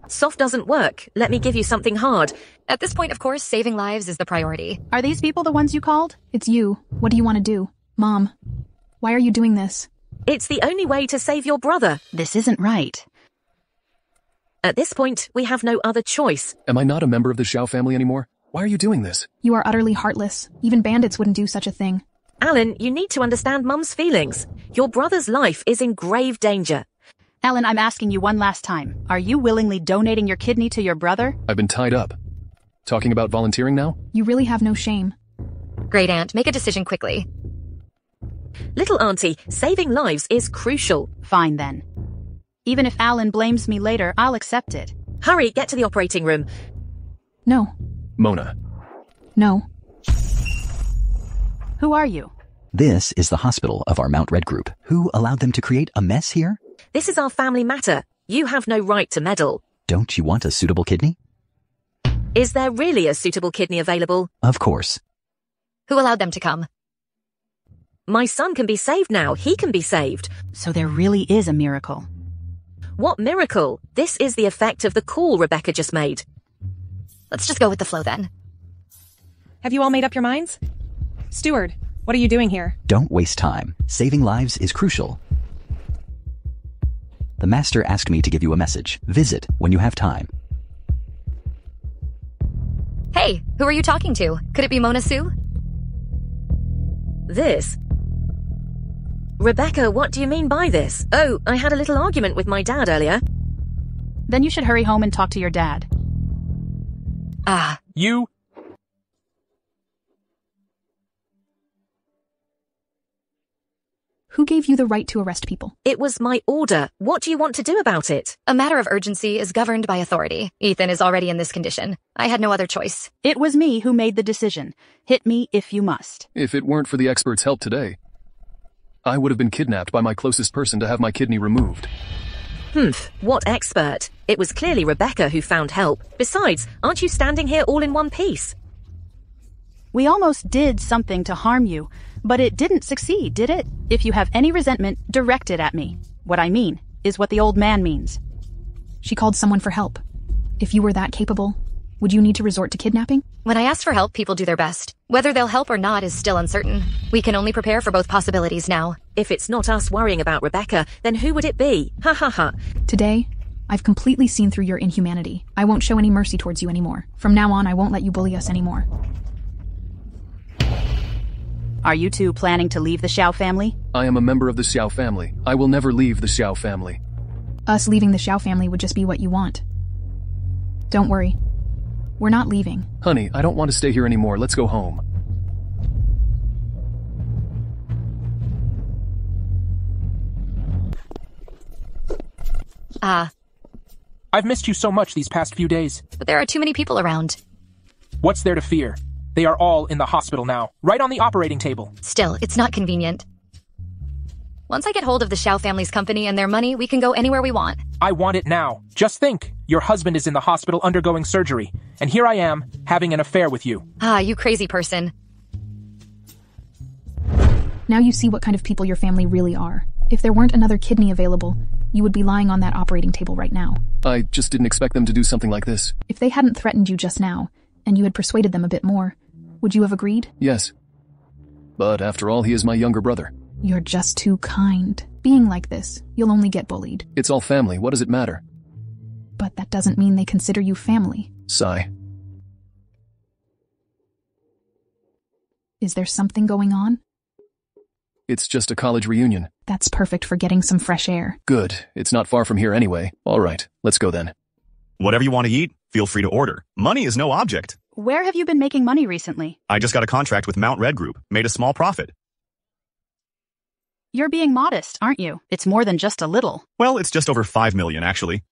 Soft doesn't work. Let me give you something hard. At this point, of course, saving lives is the priority. Are these people the ones you called? It's you. What do you want to do? Mom, why are you doing this? It's the only way to save your brother. This isn't right. At this point, we have no other choice. Am I not a member of the Xiao family anymore? Why are you doing this? You are utterly heartless. Even bandits wouldn't do such a thing. Alan, you need to understand Mum's feelings. Your brother's life is in grave danger. Alan, I'm asking you one last time. Are you willingly donating your kidney to your brother? I've been tied up. Talking about volunteering now? You really have no shame. Great aunt, make a decision quickly. Little auntie, saving lives is crucial. Fine then. Even if Alan blames me later, I'll accept it. Hurry, get to the operating room. No. Mona. No. Who are you? This is the hospital of our Mount Red group. Who allowed them to create a mess here? This is our family matter. You have no right to meddle. Don't you want a suitable kidney? Is there really a suitable kidney available? Of course. Who allowed them to come? My son can be saved now. He can be saved. So there really is a miracle. What miracle? This is the effect of the call Rebecca just made. Let's just go with the flow then. Have you all made up your minds? Steward, what are you doing here? Don't waste time. Saving lives is crucial. The master asked me to give you a message. Visit when you have time. Hey, who are you talking to? Could it be Mona Sue? This? Rebecca, what do you mean by this? Oh, I had a little argument with my dad earlier. Then you should hurry home and talk to your dad. You... Who gave you the right to arrest people? It was my order. What do you want to do about it? A matter of urgency is governed by authority. Ethan is already in this condition. I had no other choice. It was me who made the decision. Hit me if you must. If it weren't for the expert's help today, I would have been kidnapped by my closest person to have my kidney removed. What expert? It was clearly Rebecca who found help. Besides, aren't you standing here all in one piece? We almost did something to harm you, but it didn't succeed, did it? If you have any resentment, direct it at me. What I mean is what the old man means. She called someone for help. If you were that capable, would you need to resort to kidnapping? When I ask for help, people do their best. Whether they'll help or not is still uncertain. We can only prepare for both possibilities now. If it's not us worrying about Rebecca, then who would it be? Ha ha ha. Today, I've completely seen through your inhumanity. I won't show any mercy towards you anymore. From now on, I won't let you bully us anymore. Are you two planning to leave the Xiao family? I am a member of the Xiao family. I will never leave the Xiao family. Us leaving the Xiao family would just be what you want. Don't worry. We're not leaving. Honey, I don't want to stay here anymore. Let's go home. I've missed you so much these past few days. But there are too many people around. What's there to fear? They are all in the hospital now, right on the operating table. Still, it's not convenient. Once I get hold of the Xiao family's company and their money, we can go anywhere we want. I want it now. Just think, your husband is in the hospital undergoing surgery, and here I am, having an affair with you. You crazy person. Now you see what kind of people your family really are. If there weren't another kidney available, you would be lying on that operating table right now. I just didn't expect them to do something like this. If they hadn't threatened you just now, and you had persuaded them a bit more, would you have agreed? Yes. But after all, he is my younger brother. You're just too kind. Being like this, you'll only get bullied. It's all family. What does it matter? But that doesn't mean they consider you family. Sigh. Is there something going on? It's just a college reunion. That's perfect for getting some fresh air. Good. It's not far from here anyway. All right, let's go then. Whatever you want to eat, feel free to order. Money is no object. Where have you been making money recently? I just got a contract with Mount Red Group, made a small profit. You're being modest, aren't you? It's more than just a little. Well, it's just over 5 million, actually.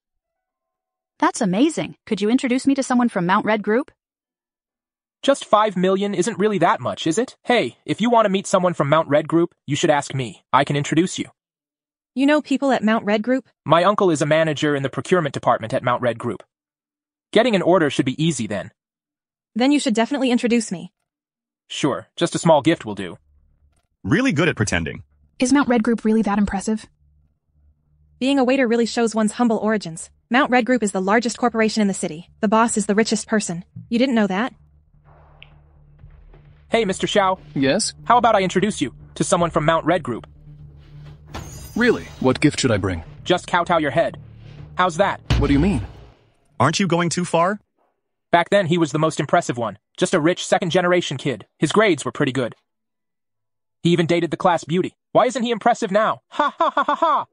That's amazing. Could you introduce me to someone from Mount Red Group? Just 5 million isn't really that much, is it? Hey, if you want to meet someone from Mount Red Group, you should ask me. I can introduce you. You know people at Mount Red Group? My uncle is a manager in the procurement department at Mount Red Group. Getting an order should be easy then. Then you should definitely introduce me. Sure, just a small gift will do. Really good at pretending. Is Mount Red Group really that impressive? Being a waiter really shows one's humble origins. Mount Red Group is the largest corporation in the city. The boss is the richest person. You didn't know that? Hey, Mr. Xiao. Yes? How about I introduce you to someone from Mount Red Group? Really? What gift should I bring? Just kowtow your head. How's that? What do you mean? Aren't you going too far? Back then, he was the most impressive one. Just a rich second-generation kid. His grades were pretty good. He even dated the class beauty. Why isn't he impressive now? Ha ha ha ha ha!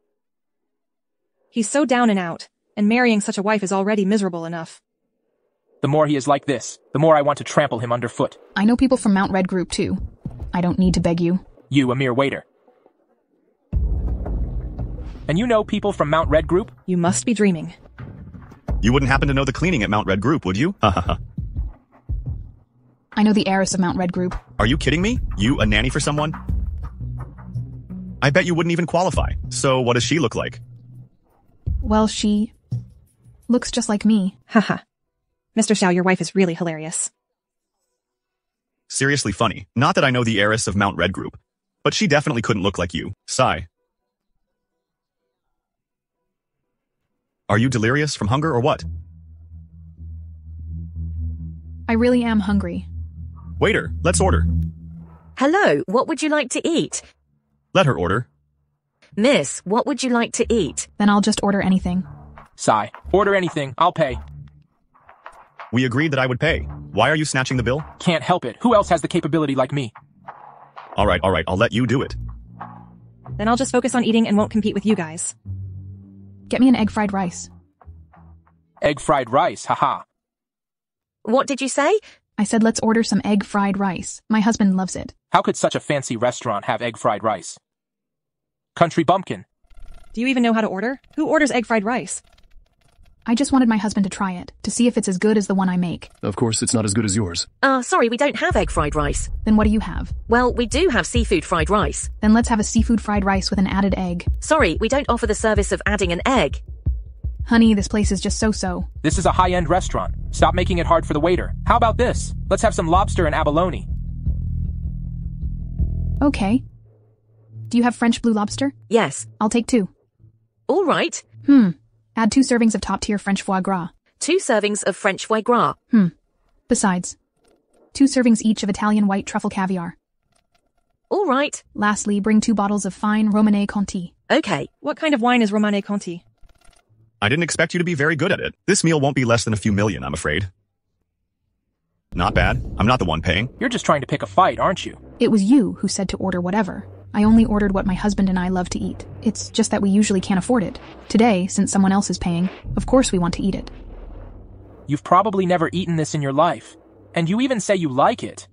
He's so down and out, and marrying such a wife is already miserable enough. The more he is like this, the more I want to trample him underfoot. I know people from Mount Red Group, too. I don't need to beg you. You, a mere waiter. And you know people from Mount Red Group? You must be dreaming. You wouldn't happen to know the cleaning at Mount Red Group, would you? Ha ha ha. I know the heiress of Mount Red Group. Are you kidding me? You, a nanny for someone? I bet you wouldn't even qualify. So what does she look like? Well, she looks just like me. Haha. Mr. Xiao, your wife is really hilarious. Seriously funny. Not that I know the heiress of Mount Red Group, but she definitely couldn't look like you. Sigh. Are you delirious from hunger or what? I really am hungry. Waiter, let's order. Hello, what would you like to eat? Let her order. Miss, what would you like to eat? Then I'll just order anything. Sigh. Order anything, I'll pay. We agreed that I would pay. Why are you snatching the bill? Can't help it. Who else has the capability like me? All right, I'll let you do it. Then I'll just focus on eating and won't compete with you guys. Get me an egg fried rice. Egg fried rice, haha. What did you say? I said let's order some egg fried rice. My husband loves it. How could such a fancy restaurant have egg fried rice? Country bumpkin. Do you even know how to order? Who orders egg fried rice? I just wanted my husband to try it, to see if it's as good as the one I make. Of course, it's not as good as yours. Sorry, we don't have egg fried rice. Then what do you have? Well, we do have seafood fried rice. Then let's have a seafood fried rice with an added egg. Sorry, we don't offer the service of adding an egg. Honey, this place is just so-so. This is a high-end restaurant. Stop making it hard for the waiter. How about this? Let's have some lobster and abalone. Okay. Do you have French blue lobster? Yes. I'll take 2. All right. Add 2 servings of top-tier French foie gras. 2 servings of French foie gras. Besides, 2 servings each of Italian white truffle caviar. All right. Lastly, bring 2 bottles of fine Romanée Conti. Okay. What kind of wine is Romanée Conti? I didn't expect you to be very good at it. This meal won't be less than a few million, I'm afraid. Not bad. I'm not the one paying. You're just trying to pick a fight, aren't you? It was you who said to order whatever. I only ordered what my husband and I love to eat. It's just that we usually can't afford it. Today, since someone else is paying, of course we want to eat it. You've probably never eaten this in your life. And you even say you like it.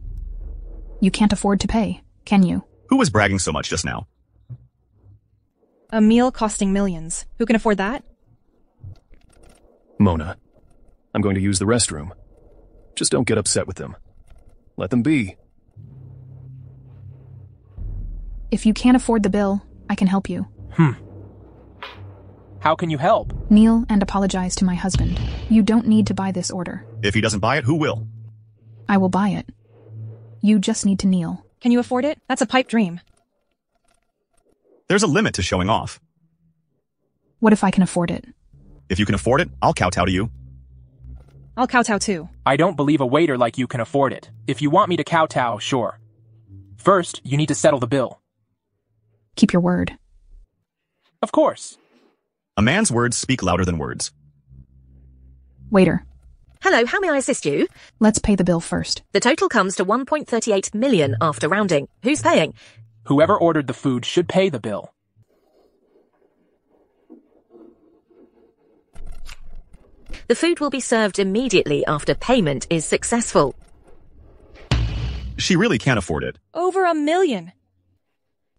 You can't afford to pay, can you? Who was bragging so much just now? A meal costing millions. Who can afford that? Mona, I'm going to use the restroom. Just don't get upset with them. Let them be. If you can't afford the bill, I can help you. How can you help? Kneel and apologize to my husband. You don't need to buy this order. If he doesn't buy it, who will? I will buy it. You just need to kneel. Can you afford it? That's a pipe dream. There's a limit to showing off. What if I can afford it? If you can afford it, I'll kowtow to you. I'll kowtow too. I don't believe a waiter like you can afford it. If you want me to kowtow, sure. First, you need to settle the bill. Keep your word. Of course. A man's words speak louder than words. Waiter. Hello, how may I assist you? Let's pay the bill first. The total comes to 1.38 million after rounding. Who's paying? Whoever ordered the food should pay the bill. The food will be served immediately after payment is successful. She really can't afford it. Over $1 million.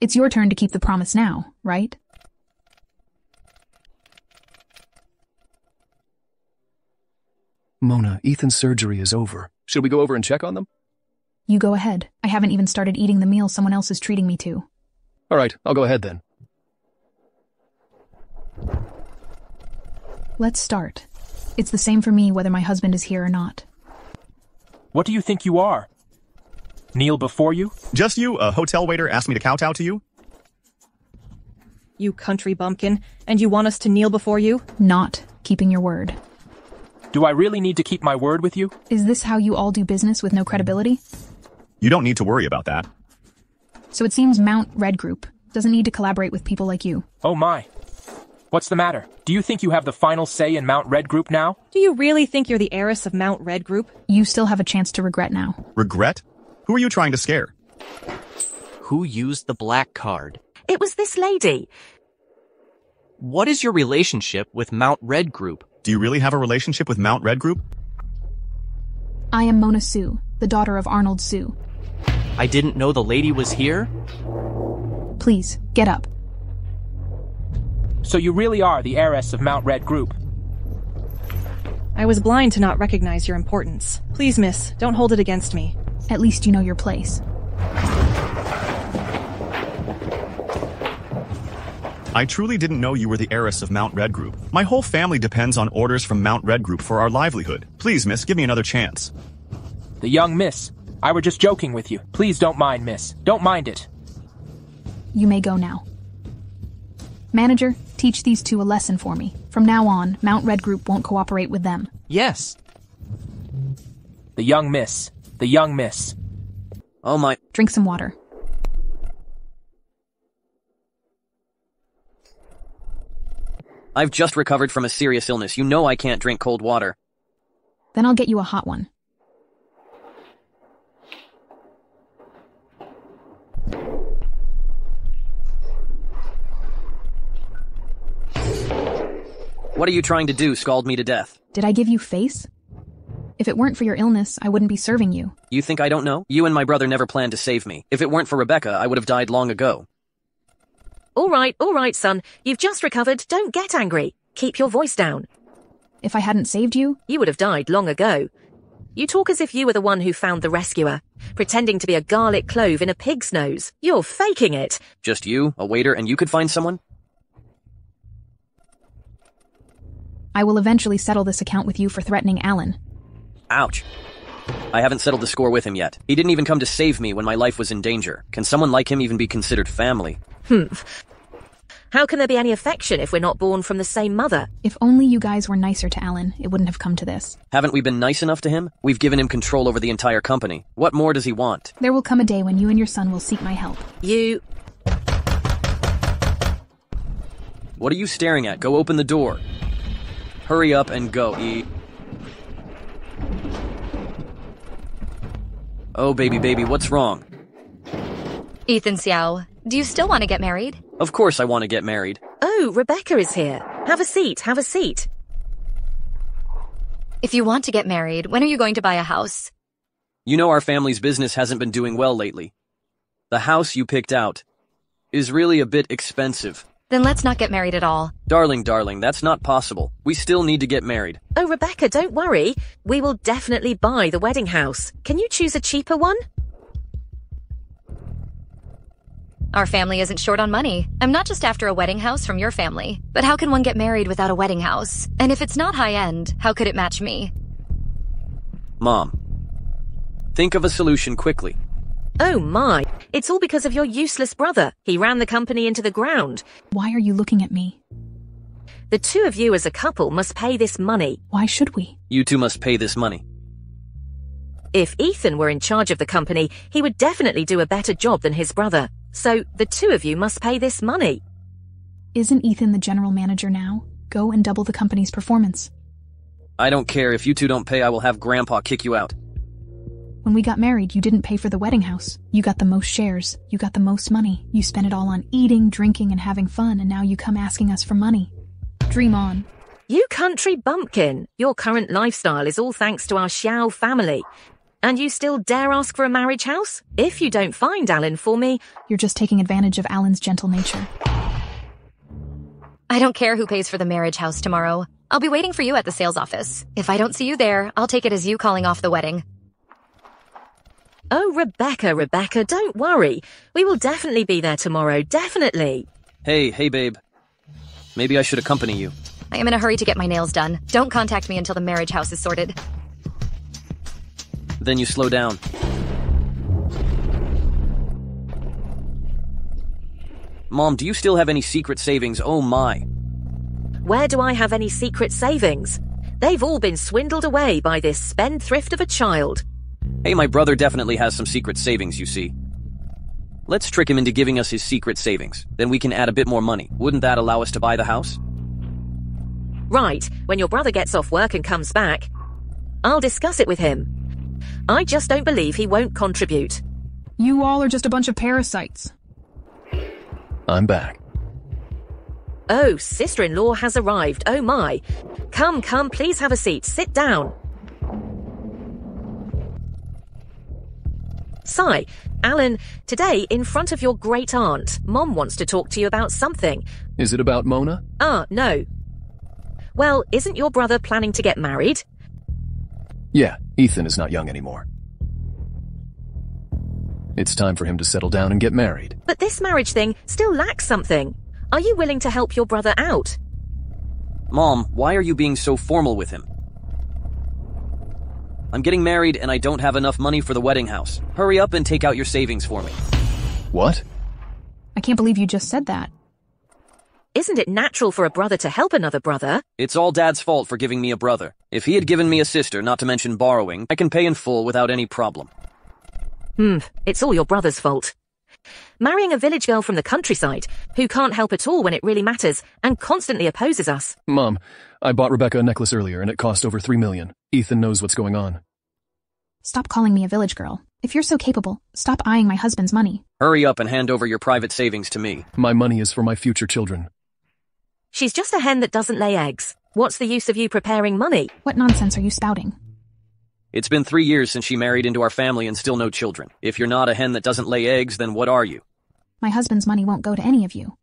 It's your turn to keep the promise now, right? Mona, Ethan's surgery is over. Should we go over and check on them? You go ahead. I haven't even started eating the meal someone else is treating me to. All right, I'll go ahead then. Let's start. It's the same for me whether my husband is here or not. What do you think you are? Kneel before you? Just you? A hotel waiter asked me to kowtow to you? You country bumpkin, and you want us to kneel before you? Not keeping your word. Do I really need to keep my word with you? Is this how you all do business with no credibility? You don't need to worry about that. So it seems Mount Red Group doesn't need to collaborate with people like you. Oh my. What's the matter? Do you think you have the final say in Mount Red Group now? Do you really think you're the heiress of Mount Red Group? You still have a chance to regret now. Regret? Who are you trying to scare? Who used the black card? It was this lady. What is your relationship with Mount Red Group? Do you really have a relationship with Mount Red Group? I am Mona Sue, the daughter of Arnold Sue. I didn't know the lady was here. Please, get up. So you really are the heiress of Mount Red Group. I was blind to not recognize your importance. Please, miss, don't hold it against me. At least you know your place. I truly didn't know you were the heiress of Mount Red Group. My whole family depends on orders from Mount Red Group for our livelihood. Please, miss, give me another chance. The young miss. I were just joking with you. Please don't mind, miss. Don't mind it. You may go now. Manager, teach these two a lesson for me. From now on, Mount Red Group won't cooperate with them. Yes. The young miss. The young miss. Oh my... Drink some water. I've just recovered from a serious illness. You know I can't drink cold water. Then I'll get you a hot one. What are you trying to do, scald me to death? Did I give you face? If it weren't for your illness, I wouldn't be serving you. You think I don't know? You and my brother never planned to save me. If it weren't for Rebecca, I would have died long ago. All right, son. You've just recovered. Don't get angry. Keep your voice down. If I hadn't saved you, you would have died long ago. You talk as if you were the one who found the rescuer, pretending to be a garlic clove in a pig's nose. You're faking it. Just you, a waiter, and you could find someone? I will eventually settle this account with you for threatening Alan. Ouch. I haven't settled the score with him yet. He didn't even come to save me when my life was in danger. Can someone like him even be considered family? How can there be any affection if we're not born from the same mother? If only you guys were nicer to Alan, it wouldn't have come to this. Haven't we been nice enough to him? We've given him control over the entire company. What more does he want? There will come a day when you and your son will seek my help. What are you staring at? Go open the door. Hurry up and go, Oh, baby, what's wrong? Ethan Xiao, do you still want to get married? Of course I want to get married. Oh, Rebecca is here. Have a seat. If you want to get married, when are you going to buy a house? You know our family's business hasn't been doing well lately. The house you picked out is really a bit expensive. Then let's not get married at all. Darling, that's not possible. We still need to get married. Oh, Rebecca, don't worry. We will definitely buy the wedding house. Can you choose a cheaper one? Our family isn't short on money. I'm not just after a wedding house from your family. But how can one get married without a wedding house? And if it's not high-end, how could it match me? Mom, think of a solution quickly. Oh my, it's all because of your useless brother. He ran the company into the ground. Why are you looking at me? The two of you as a couple must pay this money. Why should we? You two must pay this money. If Ethan were in charge of the company, he would definitely do a better job than his brother. So the two of you must pay this money. Isn't Ethan the general manager now? Go and double the company's performance. I don't care. If you two don't pay, I will have Grandpa kick you out. When we got married, you didn't pay for the wedding house. You got the most shares. You got the most money. You spent it all on eating, drinking, and having fun, and now you come asking us for money. Dream on. You country bumpkin. Your current lifestyle is all thanks to our Xiao family. And you still dare ask for a marriage house? If you don't find Alan for me... You're just taking advantage of Alan's gentle nature. I don't care who pays for the marriage house tomorrow. I'll be waiting for you at the sales office. If I don't see you there, I'll take it as you calling off the wedding. Oh, Rebecca, don't worry. We will definitely be there tomorrow, definitely. Hey, babe. Maybe I should accompany you. I am in a hurry to get my nails done. Don't contact me until the marriage house is sorted. Then you slow down. Mom, do you still have any secret savings? Oh my. Where do I have any secret savings? They've all been swindled away by this spendthrift of a child. Hey, my brother definitely has some secret savings, you see. Let's trick him into giving us his secret savings. Then we can add a bit more money. Wouldn't that allow us to buy the house? Right, when your brother gets off work and comes back, I'll discuss it with him. I just don't believe he won't contribute. You all are just a bunch of parasites. I'm back. Oh, sister-in-law has arrived. Oh my. Come, please have a seat. Sit down. Sai, Alan, today, in front of your great-aunt, Mom wants to talk to you about something. Is it about Mona? No. Well, isn't your brother planning to get married? Yeah, Ethan is not young anymore. It's time for him to settle down and get married. But this marriage thing still lacks something. Are you willing to help your brother out? Mom, why are you being so formal with him? I'm getting married and I don't have enough money for the wedding house. Hurry up and take out your savings for me. What? I can't believe you just said that. Isn't it natural for a brother to help another brother? It's all Dad's fault for giving me a brother. If he had given me a sister, not to mention borrowing, I can pay in full without any problem. It's all your brother's fault. Marrying a village girl from the countryside, who can't help at all when it really matters, and constantly opposes us. Mom, I bought Rebecca a necklace earlier and it cost over $3 million. Ethan knows what's going on. Stop calling me a village girl. If you're so capable, stop eyeing my husband's money. Hurry up and hand over your private savings to me. My money is for my future children. She's just a hen that doesn't lay eggs. What's the use of you preparing money? What nonsense are you spouting? It's been 3 years since she married into our family and still no children. If you're not a hen that doesn't lay eggs, then what are you? My husband's money won't go to any of you.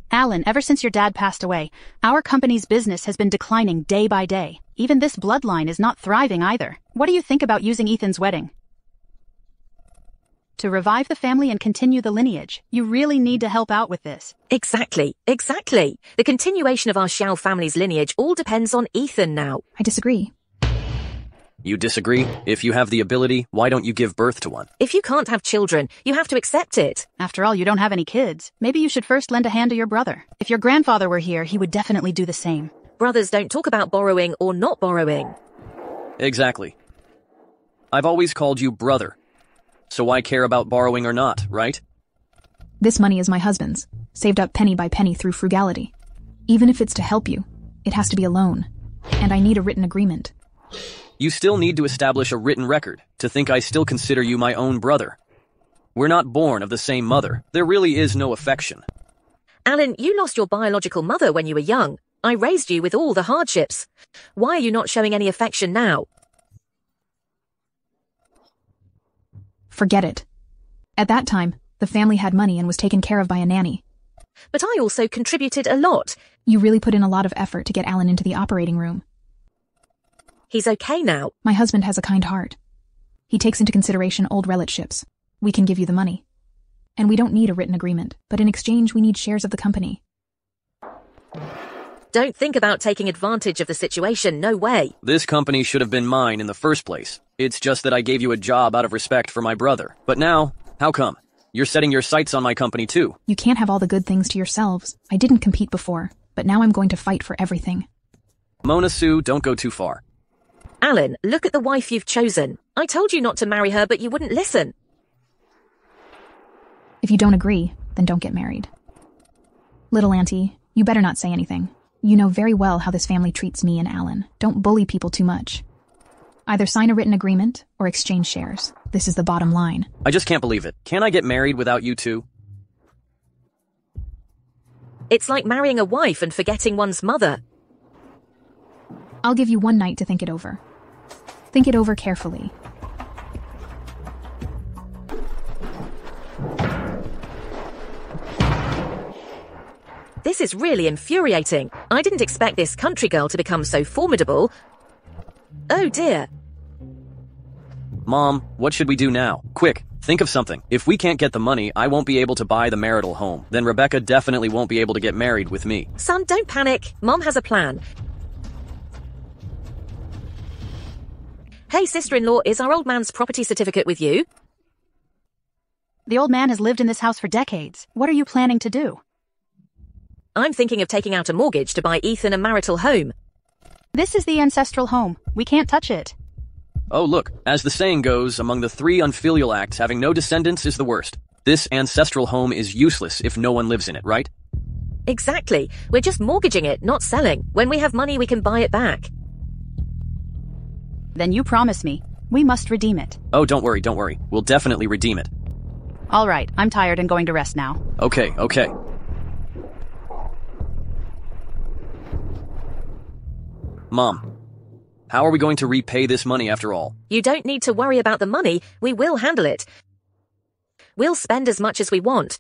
Alan, ever since your dad passed away, our company's business has been declining day by day. Even this bloodline is not thriving either. What do you think about using Ethan's wedding to revive the family and continue the lineage? You really need to help out with this. Exactly. The continuation of our Xiao family's lineage all depends on Ethan now. I disagree. You disagree? If you have the ability, why don't you give birth to one? If you can't have children, you have to accept it. After all, you don't have any kids. Maybe you should first lend a hand to your brother. If your grandfather were here, he would definitely do the same. Brothers don't talk about borrowing or not borrowing. Exactly. I've always called you brother. So why care about borrowing or not, right? This money is my husband's, saved up penny by penny through frugality. Even if it's to help you, it has to be a loan. And I need a written agreement. You still need to establish a written record to think I still consider you my own brother. We're not born of the same mother. There really is no affection. Alan, you lost your biological mother when you were young. I raised you with all the hardships. Why are you not showing any affection now? Forget it. At that time, the family had money and was taken care of by a nanny. But I also contributed a lot. You really put in a lot of effort to get Alan into the operating room. He's okay now. My husband has a kind heart. He takes into consideration old relationships. We can give you the money. And we don't need a written agreement, but in exchange we need shares of the company. Don't think about taking advantage of the situation, no way. This company should have been mine in the first place. It's just that I gave you a job out of respect for my brother. But now, how come? You're setting your sights on my company too. You can't have all the good things to yourselves. I didn't compete before, but now I'm going to fight for everything. Mona Sue, don't go too far. Alan, look at the wife you've chosen. I told you not to marry her, but you wouldn't listen. If you don't agree, then don't get married. Little auntie, you better not say anything. You know very well how this family treats me and Alan. Don't bully people too much. Either sign a written agreement or exchange shares. This is the bottom line. I just can't believe it. Can I get married without you two? It's like marrying a wife and forgetting one's mother. I'll give you one night to think it over. Think it over carefully. This is really infuriating. I didn't expect this country girl to become so formidable. Oh dear. Mom, what should we do now? Quick, think of something. If we can't get the money, I won't be able to buy the marital home. Then Rebecca definitely won't be able to get married with me. Son, don't panic. Mom has a plan. Hey, sister-in-law, is our old man's property certificate with you? The old man has lived in this house for decades. What are you planning to do? I'm thinking of taking out a mortgage to buy Ethan a marital home. This is the ancestral home. We can't touch it. Oh, look, as the saying goes, among the 3 unfilial acts, having no descendants is the worst. This ancestral home is useless if no one lives in it, right? Exactly. We're just mortgaging it, not selling. When we have money, we can buy it back. Then you promise me. We must redeem it. Oh, don't worry. We'll definitely redeem it. All right, I'm tired and going to rest now. Okay. Mom, how are we going to repay this money after all? You don't need to worry about the money. We will handle it. We'll spend as much as we want.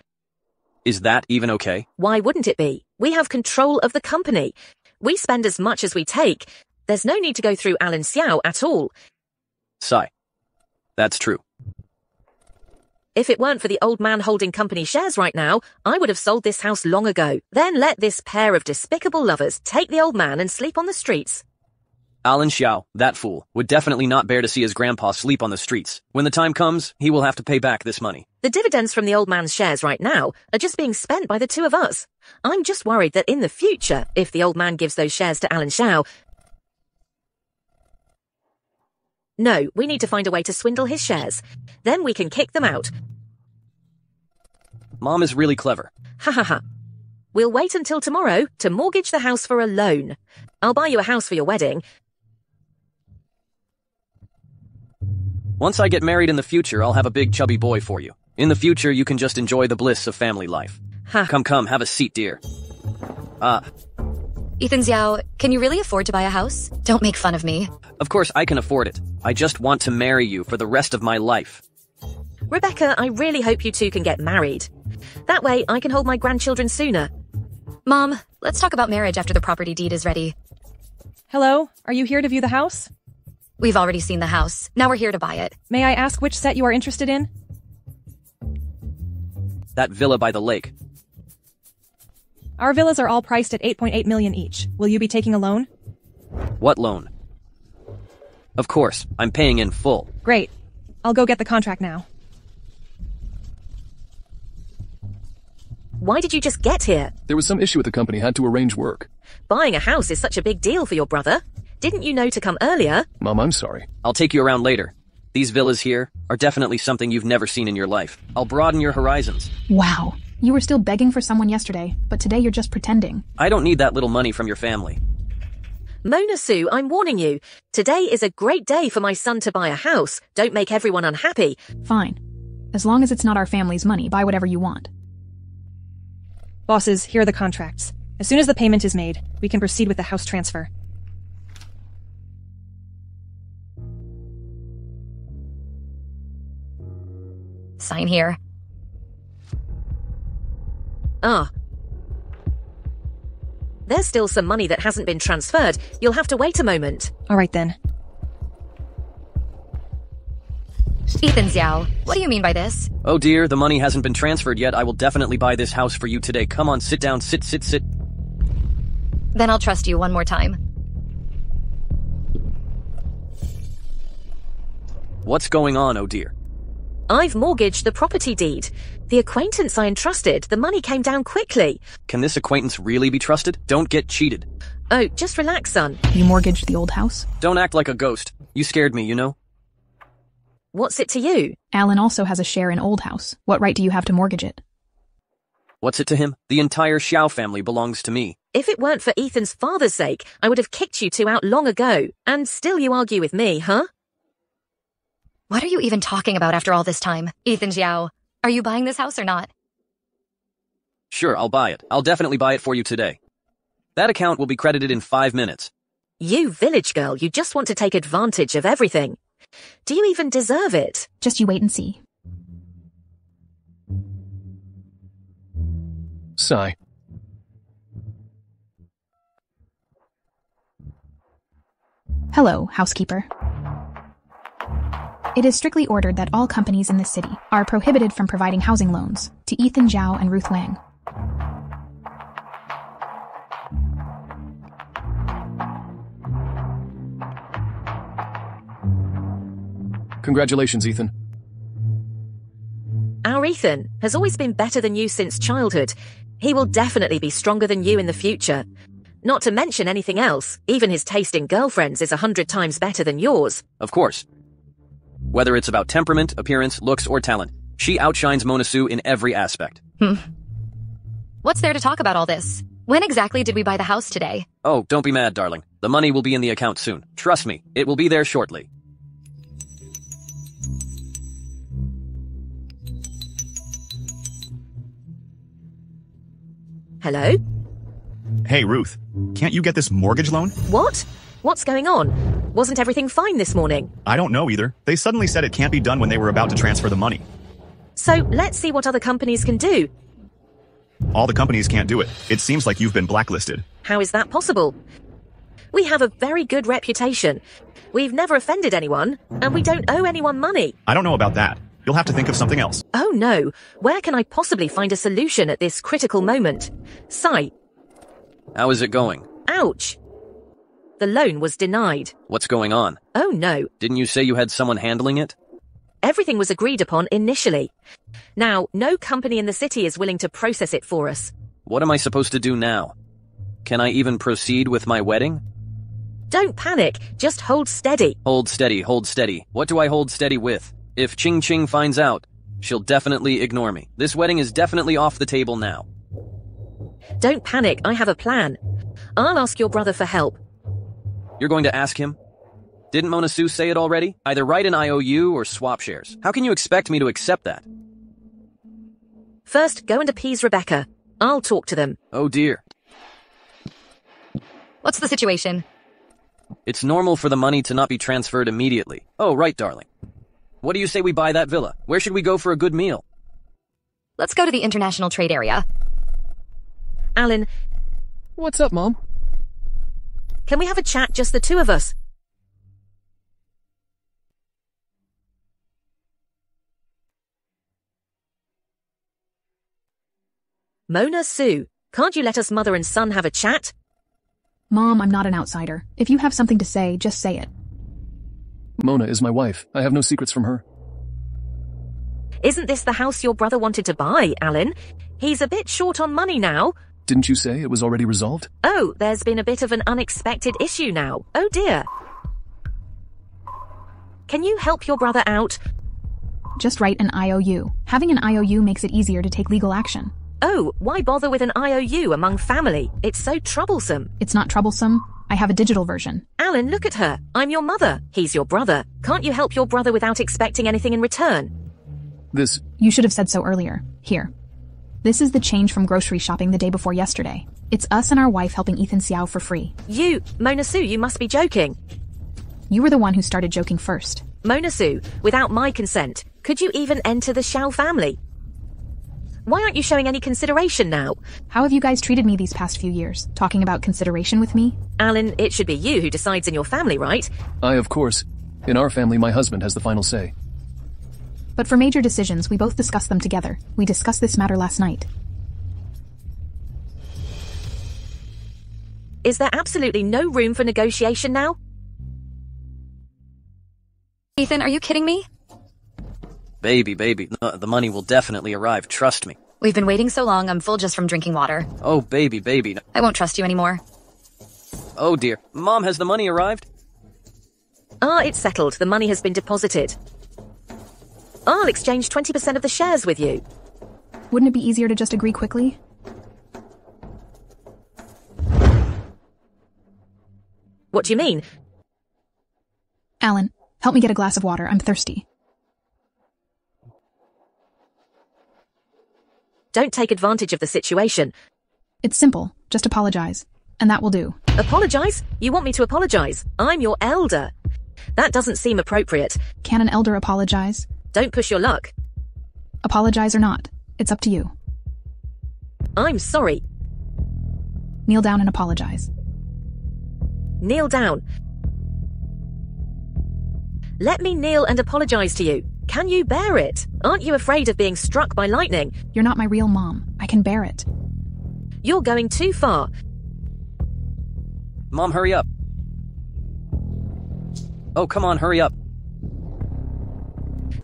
Is that even okay? Why wouldn't it be? We have control of the company. We spend as much as we take. There's no need to go through Alan Xiao at all. Sigh. That's true. If it weren't for the old man holding company shares right now, I would have sold this house long ago. Then let this pair of despicable lovers take the old man and sleep on the streets. Alan Xiao, that fool, would definitely not bear to see his grandpa sleep on the streets. When the time comes, he will have to pay back this money. The dividends from the old man's shares right now are just being spent by the two of us. I'm just worried that in the future, if the old man gives those shares to Alan Xiao... No, we need to find a way to swindle his shares. Then we can kick them out. Mom is really clever. Ha ha ha. We'll wait until tomorrow to mortgage the house for a loan. I'll buy you a house for your wedding. Once I get married in the future, I'll have a big chubby boy for you. In the future, you can just enjoy the bliss of family life. Ha. Come, have a seat, dear. Ethan Xiao, can you really afford to buy a house? Don't make fun of me. Of course I can afford it. I just want to marry you for the rest of my life. Rebecca, I really hope you two can get married. That way I can hold my grandchildren sooner. Mom, let's talk about marriage after the property deed is ready. Hello, are you here to view the house? We've already seen the house. Now we're here to buy it. May I ask which set you are interested in? That villa by the lake. Our villas are all priced at 8.8 million each. Will you be taking a loan? What loan? Of course, I'm paying in full. Great. I'll go get the contract now. Why did you just get here? There was some issue with the company, had to arrange work. Buying a house is such a big deal for your brother. Didn't you know to come earlier? Mom, I'm sorry. I'll take you around later. These villas here are definitely something you've never seen in your life. I'll broaden your horizons. Wow. You were still begging for someone yesterday, but today you're just pretending. I don't need that little money from your family. Mona Sue, I'm warning you. Today is a great day for my son to buy a house. Don't make everyone unhappy. Fine. As long as it's not our family's money, buy whatever you want. Bosses, here are the contracts. As soon as the payment is made, we can proceed with the house transfer. Sign here. Ah. There's still some money that hasn't been transferred. You'll have to wait a moment. All right then. Ethan Xiao, what do you mean by this? Oh dear, the money hasn't been transferred yet. I will definitely buy this house for you today. Come on, sit down, sit. Then I'll trust you one more time. What's going on, oh dear? I've mortgaged the property deed. The acquaintance I entrusted, the money came down quickly. Can this acquaintance really be trusted? Don't get cheated. Oh, just relax, son. You mortgaged the old house? Don't act like a ghost. You scared me, you know? What's it to you? Alan also has a share in Old House. What right do you have to mortgage it? What's it to him? The entire Xiao family belongs to me. If it weren't for Ethan's father's sake, I would have kicked you two out long ago. And still you argue with me, huh? What are you even talking about after all this time? Ethan Xiao, are you buying this house or not? Sure, I'll buy it. I'll definitely buy it for you today. That account will be credited in 5 minutes. You village girl, you just want to take advantage of everything. Do you even deserve it? Just you wait and see. Sigh. Hello, housekeeper. It is strictly ordered that all companies in the city are prohibited from providing housing loans to Ethan Zhao and Ruth Wang. Congratulations, Ethan. Our Ethan has always been better than you since childhood. He will definitely be stronger than you in the future. Not to mention anything else, even his taste in girlfriends is 100 times better than yours. Of course. Whether it's about temperament, appearance, looks, or talent, she outshines Mona Sue in every aspect. What's there to talk about all this? When exactly did we buy the house today? Oh, don't be mad, darling. The money will be in the account soon. Trust me, it will be there shortly. Hello? Hey, Ruth. Can't you get this mortgage loan? What? What's going on? Wasn't everything fine this morning? I don't know either. They suddenly said it can't be done when they were about to transfer the money. So let's see what other companies can do. All the companies can't do it. It seems like you've been blacklisted. How is that possible? We have a very good reputation. We've never offended anyone, and we don't owe anyone money. I don't know about that. You'll have to think of something else. Oh no, where can I possibly find a solution at this critical moment? Sai. How is it going? Ouch. The loan was denied. What's going on? Oh no. Didn't you say you had someone handling it? Everything was agreed upon initially. Now, no company in the city is willing to process it for us. What am I supposed to do now? Can I even proceed with my wedding? Don't panic, just hold steady. Hold steady, hold steady. What do I hold steady with? If Ching Ching finds out, she'll definitely ignore me. This wedding is definitely off the table now. Don't panic, I have a plan. I'll ask your brother for help. You're going to ask him? Didn't Mona Sue say it already? Either write an IOU or swap shares. How can you expect me to accept that? First, go and appease Rebecca. I'll talk to them. Oh dear. What's the situation? It's normal for the money to not be transferred immediately. Oh, right, darling. What do you say we buy that villa? Where should we go for a good meal? Let's go to the international trade area. Alan, What's up, Mom? can we have a chat, just the two of us? Mona Sue, can't you let us mother and son have a chat? Mom, I'm not an outsider. If you have something to say, just say it. Mona is my wife. I have no secrets from her. Isn't this the house your brother wanted to buy, Alan? He's a bit short on money now. Didn't you say it was already resolved? Oh, there's been a bit of an unexpected issue now. Oh dear. Can you help your brother out? Just write an IOU. Having an IOU makes it easier to take legal action. Oh, why bother with an IOU among family? It's so troublesome. It's not troublesome. I have a digital version. Alan, look at her. I'm your mother. He's your brother. Can't you help your brother without expecting anything in return? You should have said so earlier. Here. This is the change from grocery shopping the day before yesterday. It's us and our wife helping Ethan Xiao for free. Mona Sue, you must be joking. You were the one who started joking first. Mona Sue, without my consent, could you even enter the Xiao family? Why aren't you showing any consideration now? How have you guys treated me these past few years? Talking about consideration with me? Alan, it should be you who decides in your family, right? Of course. In our family, my husband has the final say. But for major decisions, we both discuss them together. We discussed this matter last night. Is there absolutely no room for negotiation now? Ethan, are you kidding me? Baby, the money will definitely arrive, trust me. We've been waiting so long, I'm full just from drinking water. Oh, baby. I won't trust you anymore. Oh dear. Mom, has the money arrived? It's settled. The money has been deposited. I'll exchange 20% of the shares with you. Wouldn't it be easier to just agree quickly? What do you mean? Alan, help me get a glass of water. I'm thirsty. Don't take advantage of the situation. It's simple. Just apologize. And that will do. Apologize? You want me to apologize? I'm your elder. That doesn't seem appropriate. Can an elder apologize? Don't push your luck. Apologize or not. It's up to you. I'm sorry. Kneel down and apologize. Kneel down. Let me kneel and apologize to you. Can you bear it? Aren't you afraid of being struck by lightning? You're not my real mom. I can bear it. You're going too far. Mom, hurry up. Oh, come on, hurry up.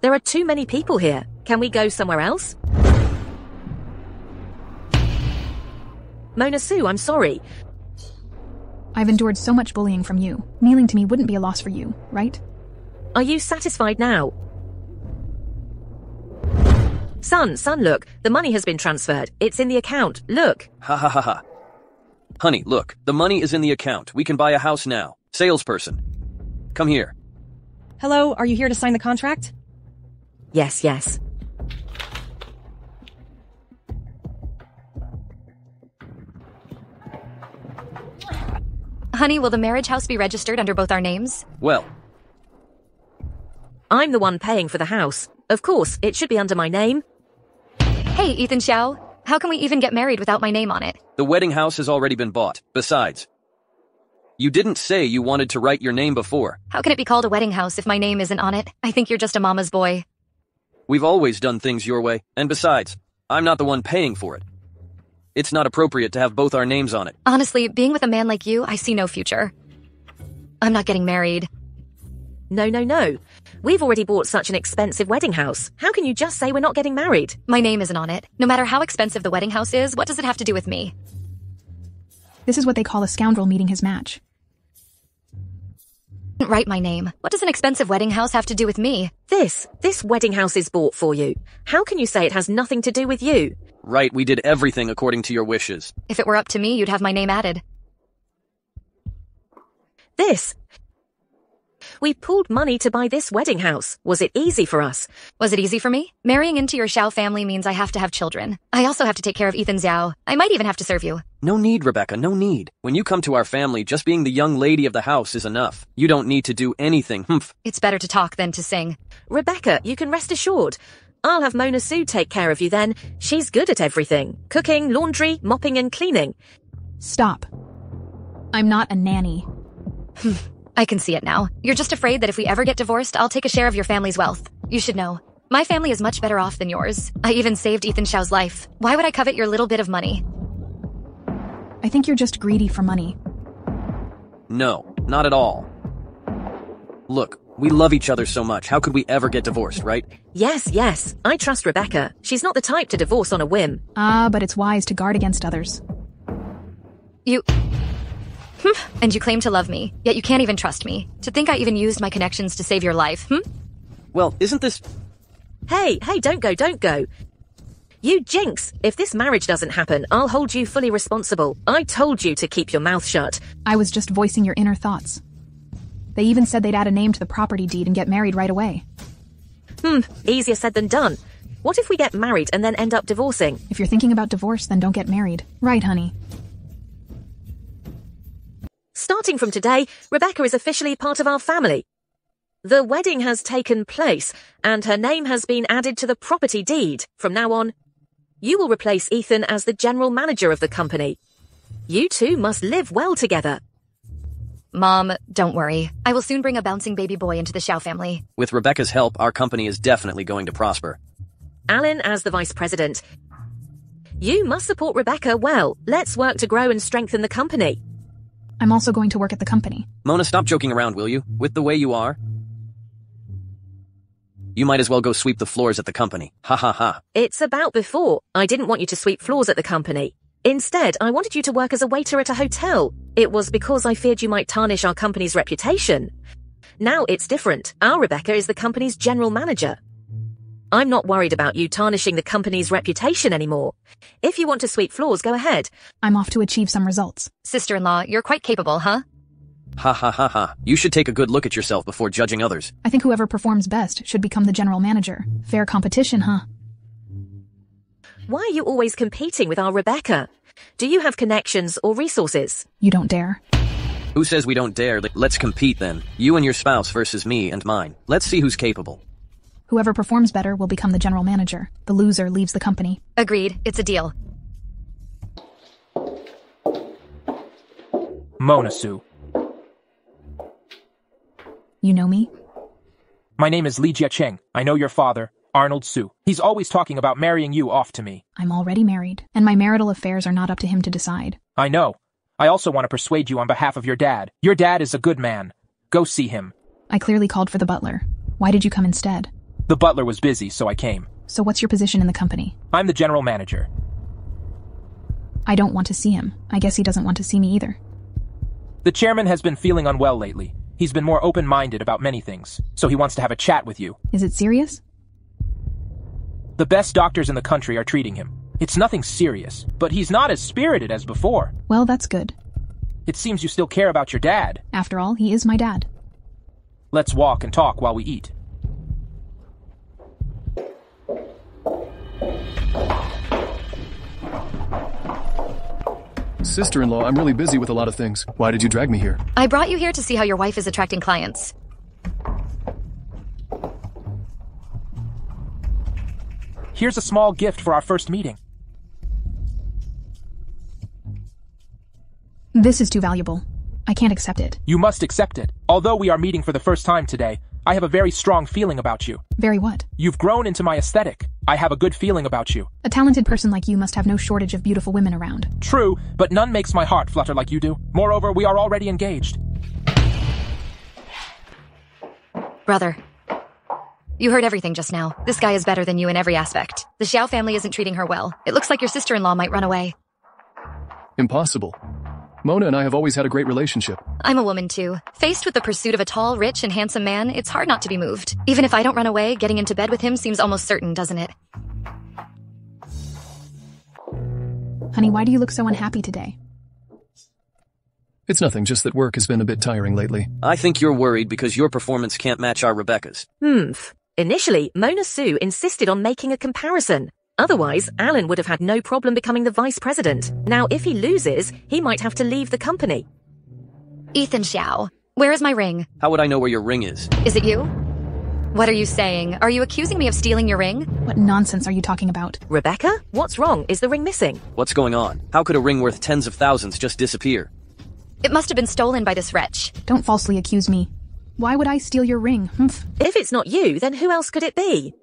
There are too many people here. Can we go somewhere else? Mona Sue, I'm sorry. I've endured so much bullying from you. Kneeling to me wouldn't be a loss for you, right? Are you satisfied now? Son, look. The money has been transferred. It's in the account. Look. Ha. Honey, look. The money is in the account. We can buy a house now. Salesperson. Come here. Hello, are you here to sign the contract? Yes. Honey, will the marriage house be registered under both our names? Well, I'm the one paying for the house. Of course, it should be under my name. Hey, Ethan Xiao. How can we even get married without my name on it? the wedding house has already been bought. Besides, you didn't say you wanted to write your name before. How can it be called a wedding house if my name isn't on it? I think you're just a mama's boy. We've always done things your way, and besides, I'm not the one paying for it. It's not appropriate to have both our names on it. Honestly, being with a man like you, I see no future. I'm not getting married. No. We've already bought such an expensive wedding house. How can you just say we're not getting married? My name isn't on it. No matter how expensive the wedding house is, what does it have to do with me? This is what they call a scoundrel meeting his match. Write my name. What does an expensive wedding house have to do with me? This wedding house is bought for you. How can you say it has nothing to do with you? Right, we did everything according to your wishes. If it were up to me, you'd have my name added. This We pooled money to buy this wedding house. Was it easy for us? Was it easy for me? Marrying into your Xiao family means I have to have children. I also have to take care of Ethan Xiao. I might even have to serve you. No need, Rebecca, no need. When you come to our family, just being the young lady of the house is enough. You don't need to do anything. Humph. It's better to talk than to sing. Rebecca, you can rest assured. I'll have Mona Sue take care of you then. She's good at everything. Cooking, laundry, mopping and cleaning. Stop. I'm not a nanny. I can see it now. You're just afraid that if we ever get divorced, I'll take a share of your family's wealth. You should know. My family is much better off than yours. I even saved Ethan Xiao's life. Why would I covet your little bit of money? I think you're just greedy for money. No, not at all. Look, we love each other so much. How could we ever get divorced, right? Yes. I trust Rebecca. She's not the type to divorce on a whim. But it's wise to guard against others. And you claim to love me, yet you can't even trust me. To think I even used my connections to save your life, Well, isn't this... Hey, don't go. You jinx! If this marriage doesn't happen, I'll hold you fully responsible. I told you to keep your mouth shut. I was just voicing your inner thoughts. They even said they'd add a name to the property deed and get married right away. Easier said than done. What if we get married and then end up divorcing? If you're thinking about divorce, then don't get married. Right, honey? Starting from today, Rebecca is officially part of our family. The wedding has taken place, and her name has been added to the property deed. From now on, you will replace Ethan as the general manager of the company. You two must live well together. Mom, don't worry. I will soon bring a bouncing baby boy into the Xiao family. With Rebecca's help, our company is definitely going to prosper. Alan as the vice president. You must support Rebecca well. Let's work to grow and strengthen the company. I'm also going to work at the company. Mona, stop joking around, will you? With the way you are. You might as well go sweep the floors at the company. Ha ha ha. It's about before. I didn't want you to sweep floors at the company. Instead, I wanted you to work as a waiter at a hotel. It was because I feared you might tarnish our company's reputation. Now it's different. Our Rebecca is the company's general manager. I'm not worried about you tarnishing the company's reputation anymore. If you want to sweep floors, go ahead. I'm off to achieve some results. Sister-in-law, you're quite capable, huh? Ha ha ha ha. You should take a good look at yourself before judging others. I think whoever performs best should become the general manager. Fair competition, huh? Why are you always competing with our Rebecca? Do you have connections or resources? You don't dare. Who says we don't dare? Let's compete then. You and your spouse versus me and mine. Let's see who's capable. Whoever performs better will become the general manager. The loser leaves the company. Agreed. It's a deal. Mona Sue. You know me? My name is Li Jiacheng. I know your father, Arnold Sue. He's always talking about marrying you off to me. I'm already married, and my marital affairs are not up to him to decide. I know. I also want to persuade you on behalf of your dad. Your dad is a good man. Go see him. I clearly called for the butler. Why did you come instead? The butler was busy, so I came. So what's your position in the company? I'm the general manager. I don't want to see him. I guess he doesn't want to see me either. The chairman has been feeling unwell lately. He's been more open-minded about many things, so he wants to have a chat with you. Is it serious? The best doctors in the country are treating him. It's nothing serious, but he's not as spirited as before. Well, that's good. It seems you still care about your dad. After all, he is my dad. Let's walk and talk while we eat. Sister-in-law, I'm really busy with a lot of things. Why did you drag me here? I brought you here to see how your wife is attracting clients. Here's a small gift for our first meeting. This is too valuable. I can't accept it. You must accept it. Although we are meeting for the first time today, I have a very strong feeling about you. Very what? You've grown into my aesthetic. I have a good feeling about you. A talented person like you must have no shortage of beautiful women around. True, but none makes my heart flutter like you do. Moreover, we are already engaged. Brother. You heard everything just now. This guy is better than you in every aspect. The Xiao family isn't treating her well. It looks like your sister-in-law might run away. Impossible. Mona and I have always had a great relationship. I'm a woman too. Faced with the pursuit of a tall, rich, and handsome man, it's hard not to be moved. Even if I don't run away, getting into bed with him seems almost certain, doesn't it? Honey, why do you look so unhappy today? It's nothing, just that work has been a bit tiring lately. I think you're worried because your performance can't match our Rebecca's. Initially, Mona Sue insisted on making a comparison. Otherwise, Alan would have had no problem becoming the vice president. Now, if he loses, he might have to leave the company. Ethan Xiao, where is my ring? How would I know where your ring is? Is it you? What are you saying? Are you accusing me of stealing your ring? What nonsense are you talking about? Rebecca? What's wrong? Is the ring missing? What's going on? How could a ring worth tens of thousands just disappear? It must have been stolen by this wretch. Don't falsely accuse me. Why would I steal your ring? If it's not you, then who else could it be?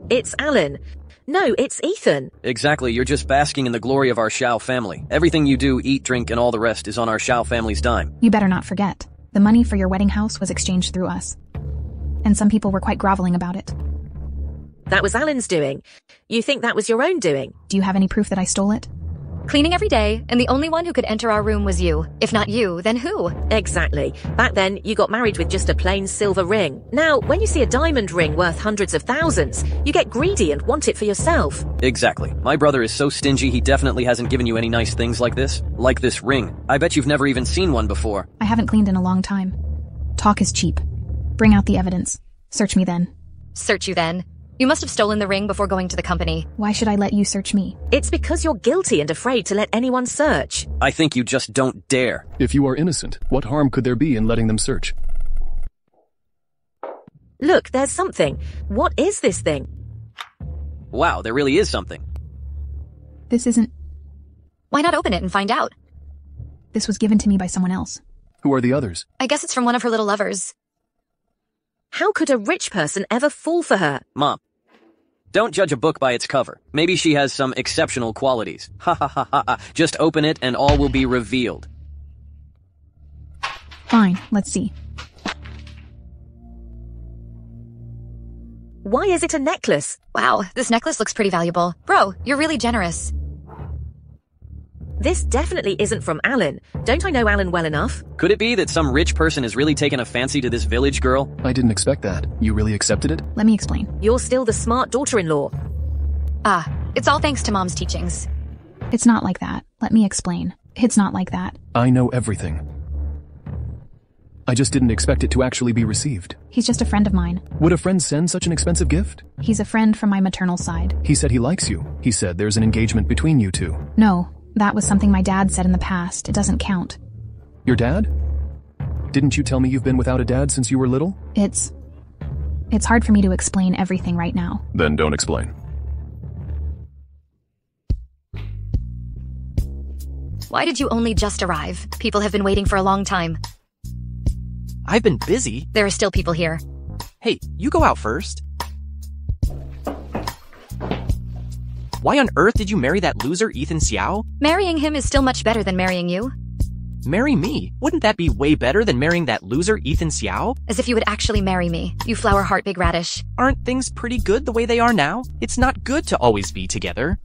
It's Alan. No, it's Ethan. Exactly, you're just basking in the glory of our Xiao family. Everything you do, eat, drink, and all the rest is on our Xiao family's dime. You better not forget. The money for your wedding house was exchanged through us. And some people were quite groveling about it. That was Alan's doing. You think that was your own doing? Do you have any proof that I stole it? Cleaning every day, and the only one who could enter our room was you. If not you, then who? Exactly. Back then, you got married with just a plain silver ring. Now, when you see a diamond ring worth hundreds of thousands, you get greedy and want it for yourself. Exactly. My brother is so stingy he definitely hasn't given you any nice things like this. Like this ring. I bet you've never even seen one before. I haven't cleaned in a long time. Talk is cheap. Bring out the evidence. Search me then. Search you then? You must have stolen the ring before going to the company. Why should I let you search me? It's because you're guilty and afraid to let anyone search. I think you just don't dare. If you are innocent, what harm could there be in letting them search? Look, there's something. What is this thing? Wow, there really is something. This isn't... Why not open it and find out? This was given to me by someone else. Who are the others? I guess it's from one of her little lovers. How could a rich person ever fall for her? Mom, don't judge a book by its cover. Maybe she has some exceptional qualities. Ha ha ha ha ha. Just open it and all will be revealed. Fine, let's see. Why is it a necklace? Wow, this necklace looks pretty valuable. Bro, you're really generous. This definitely isn't from Alan. Don't I know Alan well enough? Could it be that some rich person has really taken a fancy to this village girl? I didn't expect that. You really accepted it? Let me explain. You're still the smart daughter-in-law. It's all thanks to Mom's teachings. It's not like that. Let me explain. It's not like that. I know everything. I just didn't expect it to actually be received. He's just a friend of mine. Would a friend send such an expensive gift? He's a friend from my maternal side. He said he likes you. He said there's an engagement between you two. No, that was something my dad said in the past. It doesn't count. Your dad? Didn't you tell me you've been without a dad since you were little? It's hard for me to explain everything right now. Then don't explain. Why did you only just arrive? People have been waiting for a long time. I've been busy. There are still people here. Hey, you go out first. Why on earth did you marry that loser Ethan Xiao? Marrying him is still much better than marrying you. Marry me? Wouldn't that be way better than marrying that loser Ethan Xiao? As if you would actually marry me, you flower heart big radish. Aren't things pretty good the way they are now? It's not good to always be together.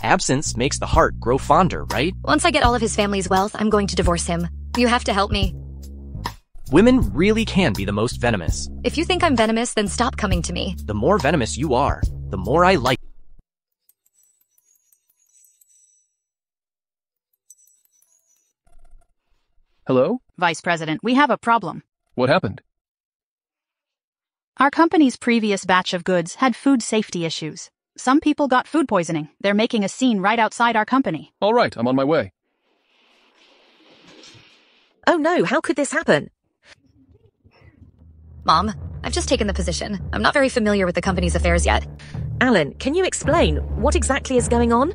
Absence makes the heart grow fonder, right? Once I get all of his family's wealth, I'm going to divorce him. You have to help me. Women really can be the most venomous. If you think I'm venomous, then stop coming to me. The more venomous you are, the more I like. Hello? Vice President, we have a problem. What happened? Our company's previous batch of goods had food safety issues. Some people got food poisoning. They're making a scene right outside our company. All right, I'm on my way. Oh no, how could this happen? Mom, I've just taken the position. I'm not very familiar with the company's affairs yet. Alan, can you explain what exactly is going on?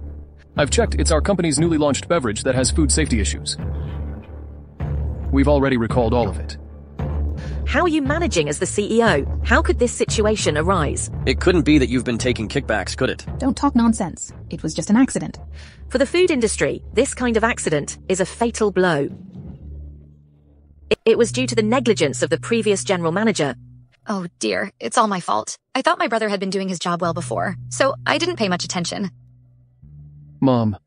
I've checked. It's our company's newly launched beverage that has food safety issues. We've already recalled all of it. How are you managing as the CEO? How could this situation arise? It couldn't be that you've been taking kickbacks, could it? Don't talk nonsense. It was just an accident. For the food industry, this kind of accident is a fatal blow. It was due to the negligence of the previous general manager. Oh dear, it's all my fault. I thought my brother had been doing his job well before, so I didn't pay much attention. Mom,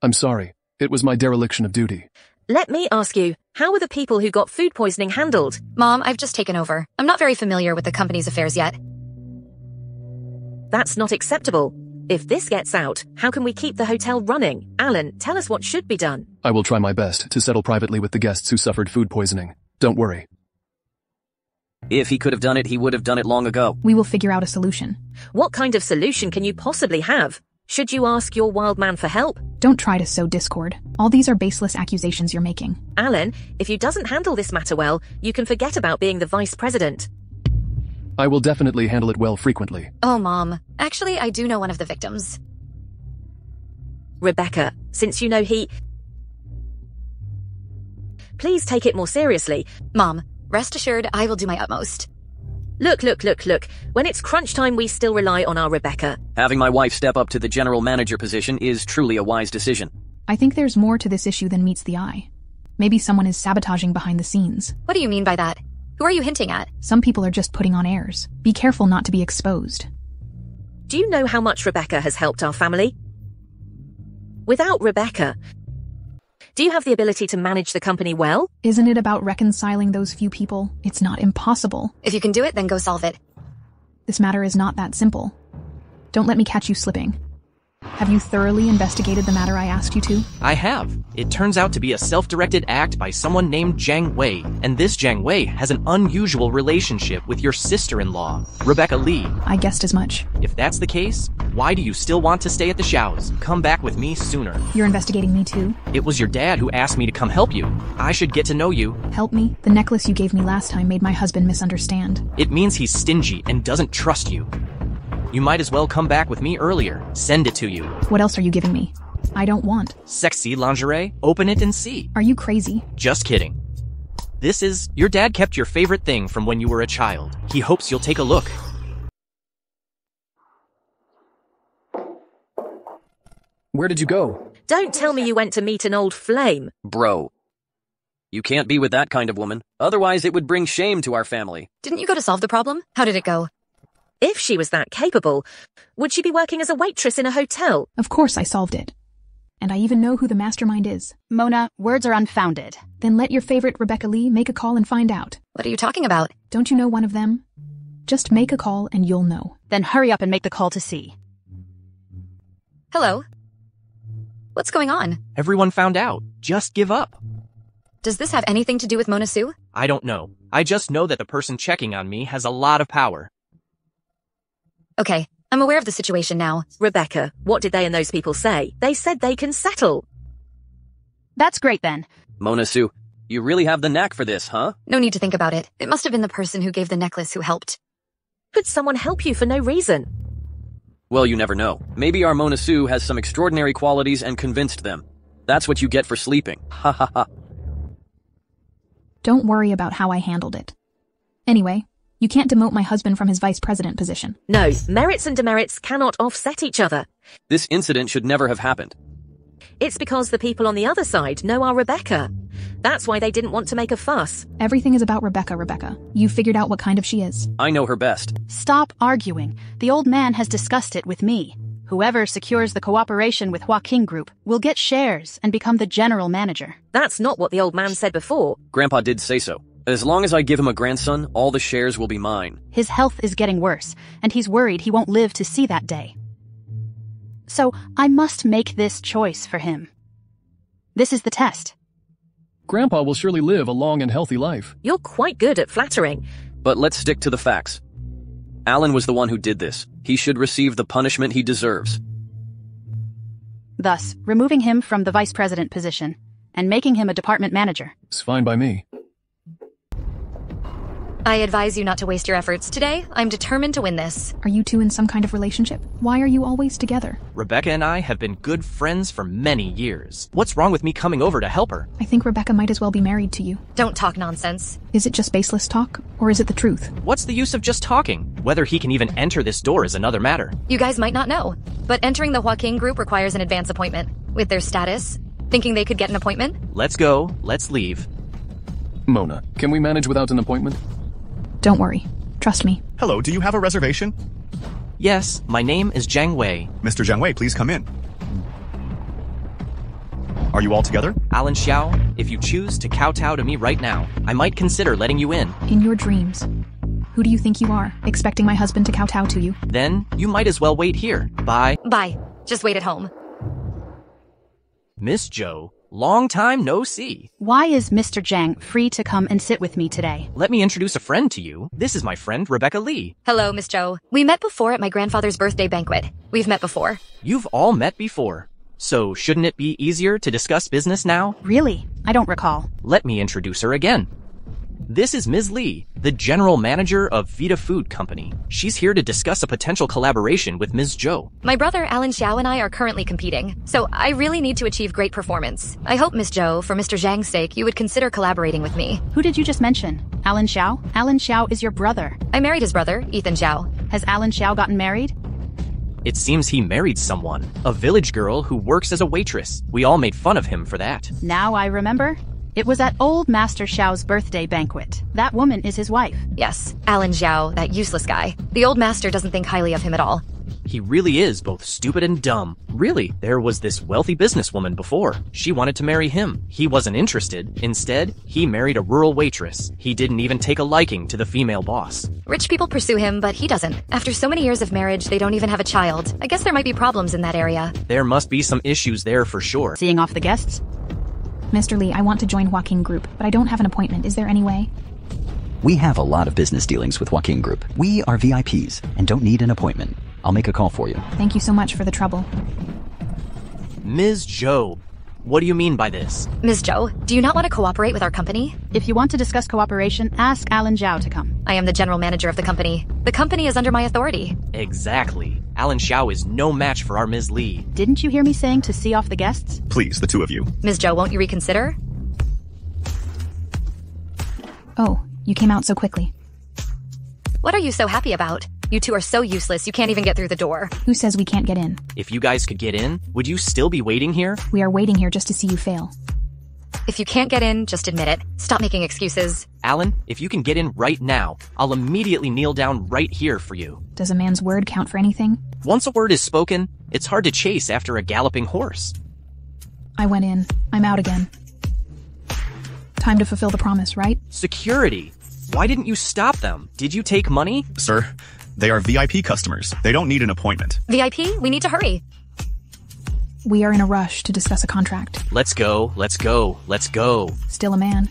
I'm sorry. It was my dereliction of duty. Let me ask you, how were the people who got food poisoning handled? Mom, I've just taken over. I'm not very familiar with the company's affairs yet. That's not acceptable. If this gets out, how can we keep the hotel running? Alan, tell us what should be done. I will try my best to settle privately with the guests who suffered food poisoning. Don't worry. If he could have done it, he would have done it long ago. We will figure out a solution. What kind of solution can you possibly have? Should you ask your wild man for help? Don't try to sow discord. All these are baseless accusations you're making. Alan, if you doesn't handle this matter well, you can forget about being the vice president. I will definitely handle it well frequently. Oh, Mom. Actually, I do know one of the victims. Rebecca, since you know he... Please take it more seriously. Mom, rest assured I will do my utmost. Look. When it's crunch time, we still rely on our Rebecca. Having my wife step up to the general manager position is truly a wise decision. I think there's more to this issue than meets the eye. Maybe someone is sabotaging behind the scenes. What do you mean by that? Who are you hinting at? Some people are just putting on airs. Be careful not to be exposed. Do you know how much Rebecca has helped our family? Without Rebecca, do you have the ability to manage the company well? Isn't it about reconciling those few people? It's not impossible. If you can do it, then go solve it. This matter is not that simple. Don't let me catch you slipping. Have you thoroughly investigated the matter I asked you to? I have. It turns out to be a self-directed act by someone named Jiang Wei, and this Jiang Wei has an unusual relationship with your sister-in-law, Rebecca Lee. I guessed as much. If that's the case, why do you still want to stay at the Xiaos? Come back with me sooner. You're investigating me too? It was your dad who asked me to come help you. I should get to know you. Help me? The necklace you gave me last time made my husband misunderstand. It means he's stingy and doesn't trust you. You might as well come back with me earlier. Send it to you. What else are you giving me? I don't want. Sexy lingerie? Open it and see. Are you crazy? Just kidding. This is... Your dad kept your favorite thing from when you were a child. He hopes you'll take a look. Where did you go? Don't tell me you went to meet an old flame. Bro. You can't be with that kind of woman. Otherwise, it would bring shame to our family. Didn't you go to solve the problem? How did it go? If she was that capable, would she be working as a waitress in a hotel? Of course I solved it. And I even know who the mastermind is. Mona, words are unfounded. Then let your favorite Rebecca Lee make a call and find out. What are you talking about? Don't you know one of them? Just make a call and you'll know. Then hurry up and make the call to see. Hello? What's going on? Everyone found out. Just give up. Does this have anything to do with Mona Sue? I don't know. I just know that the person checking on me has a lot of power. Okay, I'm aware of the situation now. Rebecca, what did they and those people say? They said they can settle. That's great then. Mona Sue, you really have the knack for this, huh? No need to think about it. It must have been the person who gave the necklace who helped. Could someone help you for no reason? Well, you never know. Maybe our Mona Sue has some extraordinary qualities and convinced them. That's what you get for sleeping. Ha ha ha. Don't worry about how I handled it. Anyway, you can't demote my husband from his vice president position. No, merits and demerits cannot offset each other. This incident should never have happened. It's because the people on the other side know our Rebecca. That's why they didn't want to make a fuss. Everything is about Rebecca. You figured out what kind of she is. I know her best. Stop arguing. The old man has discussed it with me. Whoever secures the cooperation with Hua Group will get shares and become the general manager. That's not what the old man said before. Grandpa did say so. As long as I give him a grandson, all the shares will be mine. His health is getting worse, and he's worried he won't live to see that day. So, I must make this choice for him. This is the test. Grandpa will surely live a long and healthy life. You're quite good at flattering. But let's stick to the facts. Alan was the one who did this. He should receive the punishment he deserves. Thus, removing him from the vice president position and making him a department manager. It's fine by me. I advise you not to waste your efforts. Today, I'm determined to win this. Are you two in some kind of relationship? Why are you always together? Rebecca and I have been good friends for many years. What's wrong with me coming over to help her? I think Rebecca might as well be married to you. Don't talk nonsense. Is it just baseless talk, or is it the truth? What's the use of just talking? Whether he can even enter this door is another matter. You guys might not know, but entering the Hua Group requires an advance appointment. With their status, thinking they could get an appointment? Let's go. Let's leave. Mona, can we manage without an appointment? Don't worry. Trust me. Hello, do you have a reservation? Yes, my name is Jiang Wei. Mr. Jiang Wei, please come in. Are you all together? Alan Xiao, if you choose to kowtow to me right now, I might consider letting you in. In your dreams. Who do you think you are, expecting my husband to kowtow to you? Then, you might as well wait here. Bye. Bye. Just wait at home. Miss Joe, long time no see. Why is Mr. Zhang free to come and sit with me today? Let me introduce a friend to you. This is my friend Rebecca Lee. Hello, Miss Joe. We met before at my grandfather's birthday banquet. We've met before. You've all met before. So shouldn't it be easier to discuss business now? Really? I don't recall. Let me introduce her again. This is Ms. Lee, the general manager of Vita Food Company. She's here to discuss a potential collaboration with Ms. Zhou. My brother Alan Xiao and I are currently competing, so I really need to achieve great performance. I hope, Ms. Zhou, for Mr. Zhang's sake, you would consider collaborating with me. Who did you just mention? Alan Xiao? Alan Xiao is your brother. I married his brother, Ethan Xiao. Has Alan Xiao gotten married? It seems he married someone, a village girl who works as a waitress. We all made fun of him for that. Now I remember. It was at old Master Xiao's birthday banquet. That woman is his wife. Yes, Alan Xiao, that useless guy. The old master doesn't think highly of him at all. He really is both stupid and dumb. Really, there was this wealthy businesswoman before. She wanted to marry him. He wasn't interested. Instead, he married a rural waitress. He didn't even take a liking to the female boss. Rich people pursue him, but he doesn't. After so many years of marriage, they don't even have a child. I guess there might be problems in that area. There must be some issues there for sure. Seeing off the guests? Mr. Lee, I want to join Joaquin Group, but I don't have an appointment. Is there any way? We have a lot of business dealings with Joaquin Group. We are VIPs and don't need an appointment. I'll make a call for you. Thank you so much for the trouble. Ms. Zhou, what do you mean by this? Ms. Zhou, do you not want to cooperate with our company? If you want to discuss cooperation, ask Alan Xiao to come. I am the general manager of the company. The company is under my authority. Exactly. Alan Xiao is no match for our Ms. Lee. Didn't you hear me saying to see off the guests? Please, the two of you. Ms. Zhou, won't you reconsider? Oh, you came out so quickly. What are you so happy about? You two are so useless, you can't even get through the door. Who says we can't get in? If you guys could get in, would you still be waiting here? We are waiting here just to see you fail. If you can't get in, just admit it. Stop making excuses. Alan, if you can get in right now, I'll immediately kneel down right here for you. Does a man's word count for anything? Once a word is spoken, it's hard to chase after a galloping horse. I went in. I'm out again. Time to fulfill the promise, right? Security. Why didn't you stop them? Did you take money? Sir, they are VIP customers. They don't need an appointment. VIP, we need to hurry. We are in a rush to discuss a contract. Let's go, let's go, let's go. Still a man.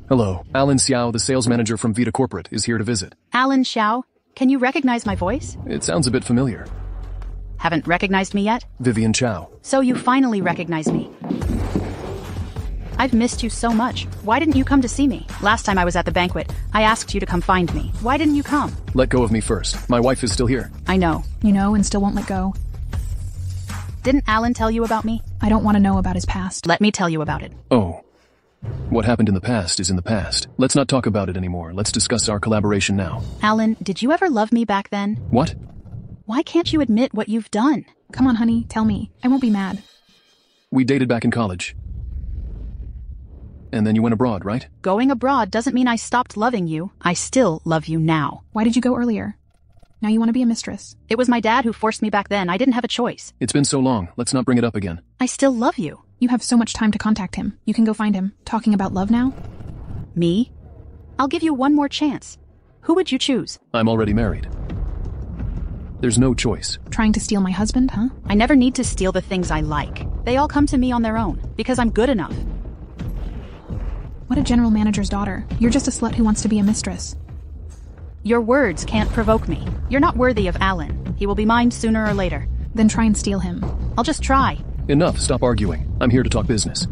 Hello, Alan Xiao, the sales manager from Vita Corporate, is here to visit. Alan Xiao, can you recognize my voice? It sounds a bit familiar. Haven't recognized me yet? Vivian Chow. So you finally recognize me. I've missed you so much. Why didn't you come to see me? Last time I was at the banquet, I asked you to come find me. Why didn't you come? Let go of me first. My wife is still here. I know. You know and still won't let go. Didn't Alan tell you about me? I don't want to know about his past. Let me tell you about it. Oh. What happened in the past is in the past. Let's not talk about it anymore. Let's discuss our collaboration now. Alan, did you ever love me back then? What? Why can't you admit what you've done? Come on, honey, tell me. I won't be mad. We dated back in college. And then you went abroad, right? Going abroad doesn't mean I stopped loving you. I still love you now. Why did you go earlier? Now you want to be a mistress. It was my dad who forced me back then. I didn't have a choice. It's been so long. Let's not bring it up again. I still love you. You have so much time to contact him. You can go find him. Talking about love now? Me? I'll give you one more chance. Who would you choose? I'm already married. There's no choice. Trying to steal my husband, huh? I never need to steal the things I like. They all come to me on their own, because I'm good enough. What a general manager's daughter. You're just a slut who wants to be a mistress. Your words can't provoke me. You're not worthy of Alan. He will be mine sooner or later. Then try and steal him. I'll just try. Enough, stop arguing. I'm here to talk business.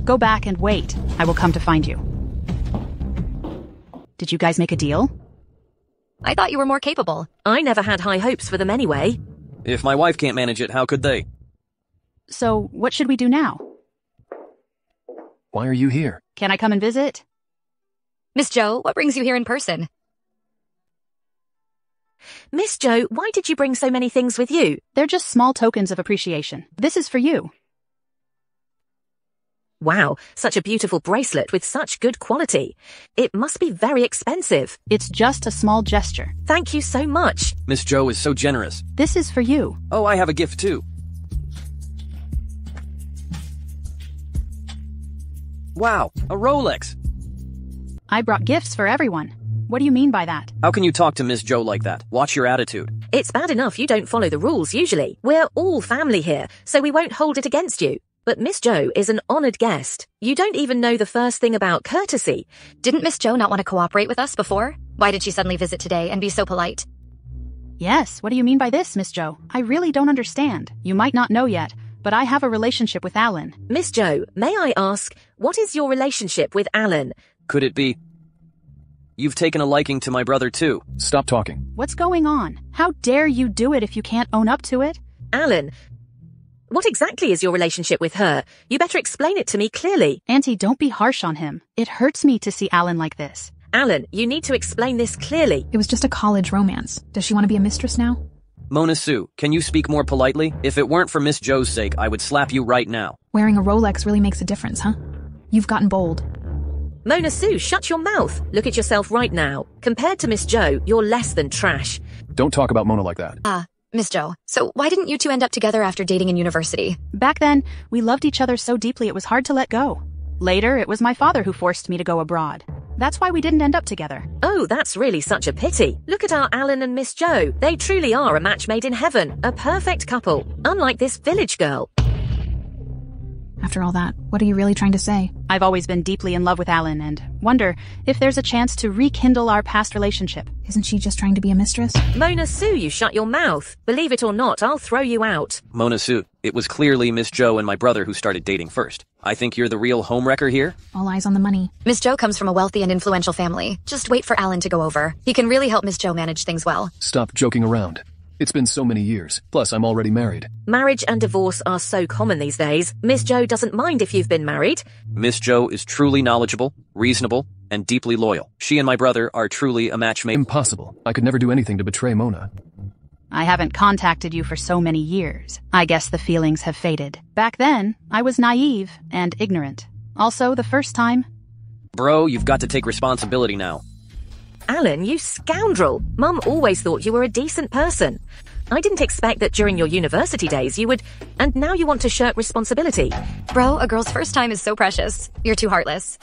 Go back and wait. I will come to find you. Did you guys make a deal? I thought you were more capable. I never had high hopes for them anyway. If my wife can't manage it, how could they? So, what should we do now? Why are you here? Can I come and visit? Miss Zhou, what brings you here in person? Miss Zhou, why did you bring so many things with you? They're just small tokens of appreciation. This is for you. Wow, such a beautiful bracelet with such good quality. It must be very expensive. It's just a small gesture. Thank you so much. Miss Zhou is so generous. This is for you. Oh, I have a gift too. Wow, a Rolex. I brought gifts for everyone. What do you mean by that? How can you talk to Miss Joe like that? Watch your attitude. It's bad enough you don't follow the rules usually. We're all family here, so we won't hold it against you. But Miss Joe is an honored guest. You don't even know the first thing about courtesy. Didn't Miss Joe not want to cooperate with us before? Why did she suddenly visit today and be so polite? Yes, what do you mean by this, Miss Joe? I really don't understand. You might not know yet, but I have a relationship with Alan. Miss Joe, may I ask, what is your relationship with Alan? Could it be... You've taken a liking to my brother too. Stop talking. What's going on? How dare you do it if you can't own up to it? Alan, what exactly is your relationship with her? You better explain it to me clearly. Auntie, don't be harsh on him. It hurts me to see Alan like this. Alan, you need to explain this clearly. It was just a college romance. Does she want to be a mistress now? Mona Sue, can you speak more politely? If it weren't for Miss Joe's sake, I would slap you right now. Wearing a Rolex really makes a difference, huh? You've gotten bold. Mona Sue, shut your mouth. Look at yourself right now. Compared to Miss Joe, you're less than trash. Don't talk about Mona like that. Miss Joe, so why didn't you two end up together after dating in university? Back then, we loved each other so deeply it was hard to let go. Later, it was my father who forced me to go abroad. That's why we didn't end up together. Oh, that's really such a pity. Look at our Alan and Miss Joe. They truly are a match made in heaven. A perfect couple. Unlike this village girl. After all that, what are you really trying to say? I've always been deeply in love with Alan and wonder if there's a chance to rekindle our past relationship. Isn't she just trying to be a mistress? Mona Sue, you shut your mouth. Believe it or not, I'll throw you out. Mona Sue, it was clearly Miss Joe and my brother who started dating first. I think you're the real homewrecker here? All eyes on the money. Miss Joe comes from a wealthy and influential family. Just wait for Alan to go over. He can really help Miss Joe manage things well. Stop joking around. It's been so many years. Plus, I'm already married. Marriage and divorce are so common these days. Miss Joe doesn't mind if you've been married. Miss Joe is truly knowledgeable, reasonable, and deeply loyal. She and my brother are truly a match made. Impossible. I could never do anything to betray Mona. I haven't contacted you for so many years. I guess the feelings have faded. Back then, I was naive and ignorant. Also, the first time... Bro, you've got to take responsibility now. Alan, you scoundrel! Mum always thought you were a decent person. I didn't expect that during your university days you would... And now you want to shirk responsibility. Bro, a girl's first time is so precious. You're too heartless.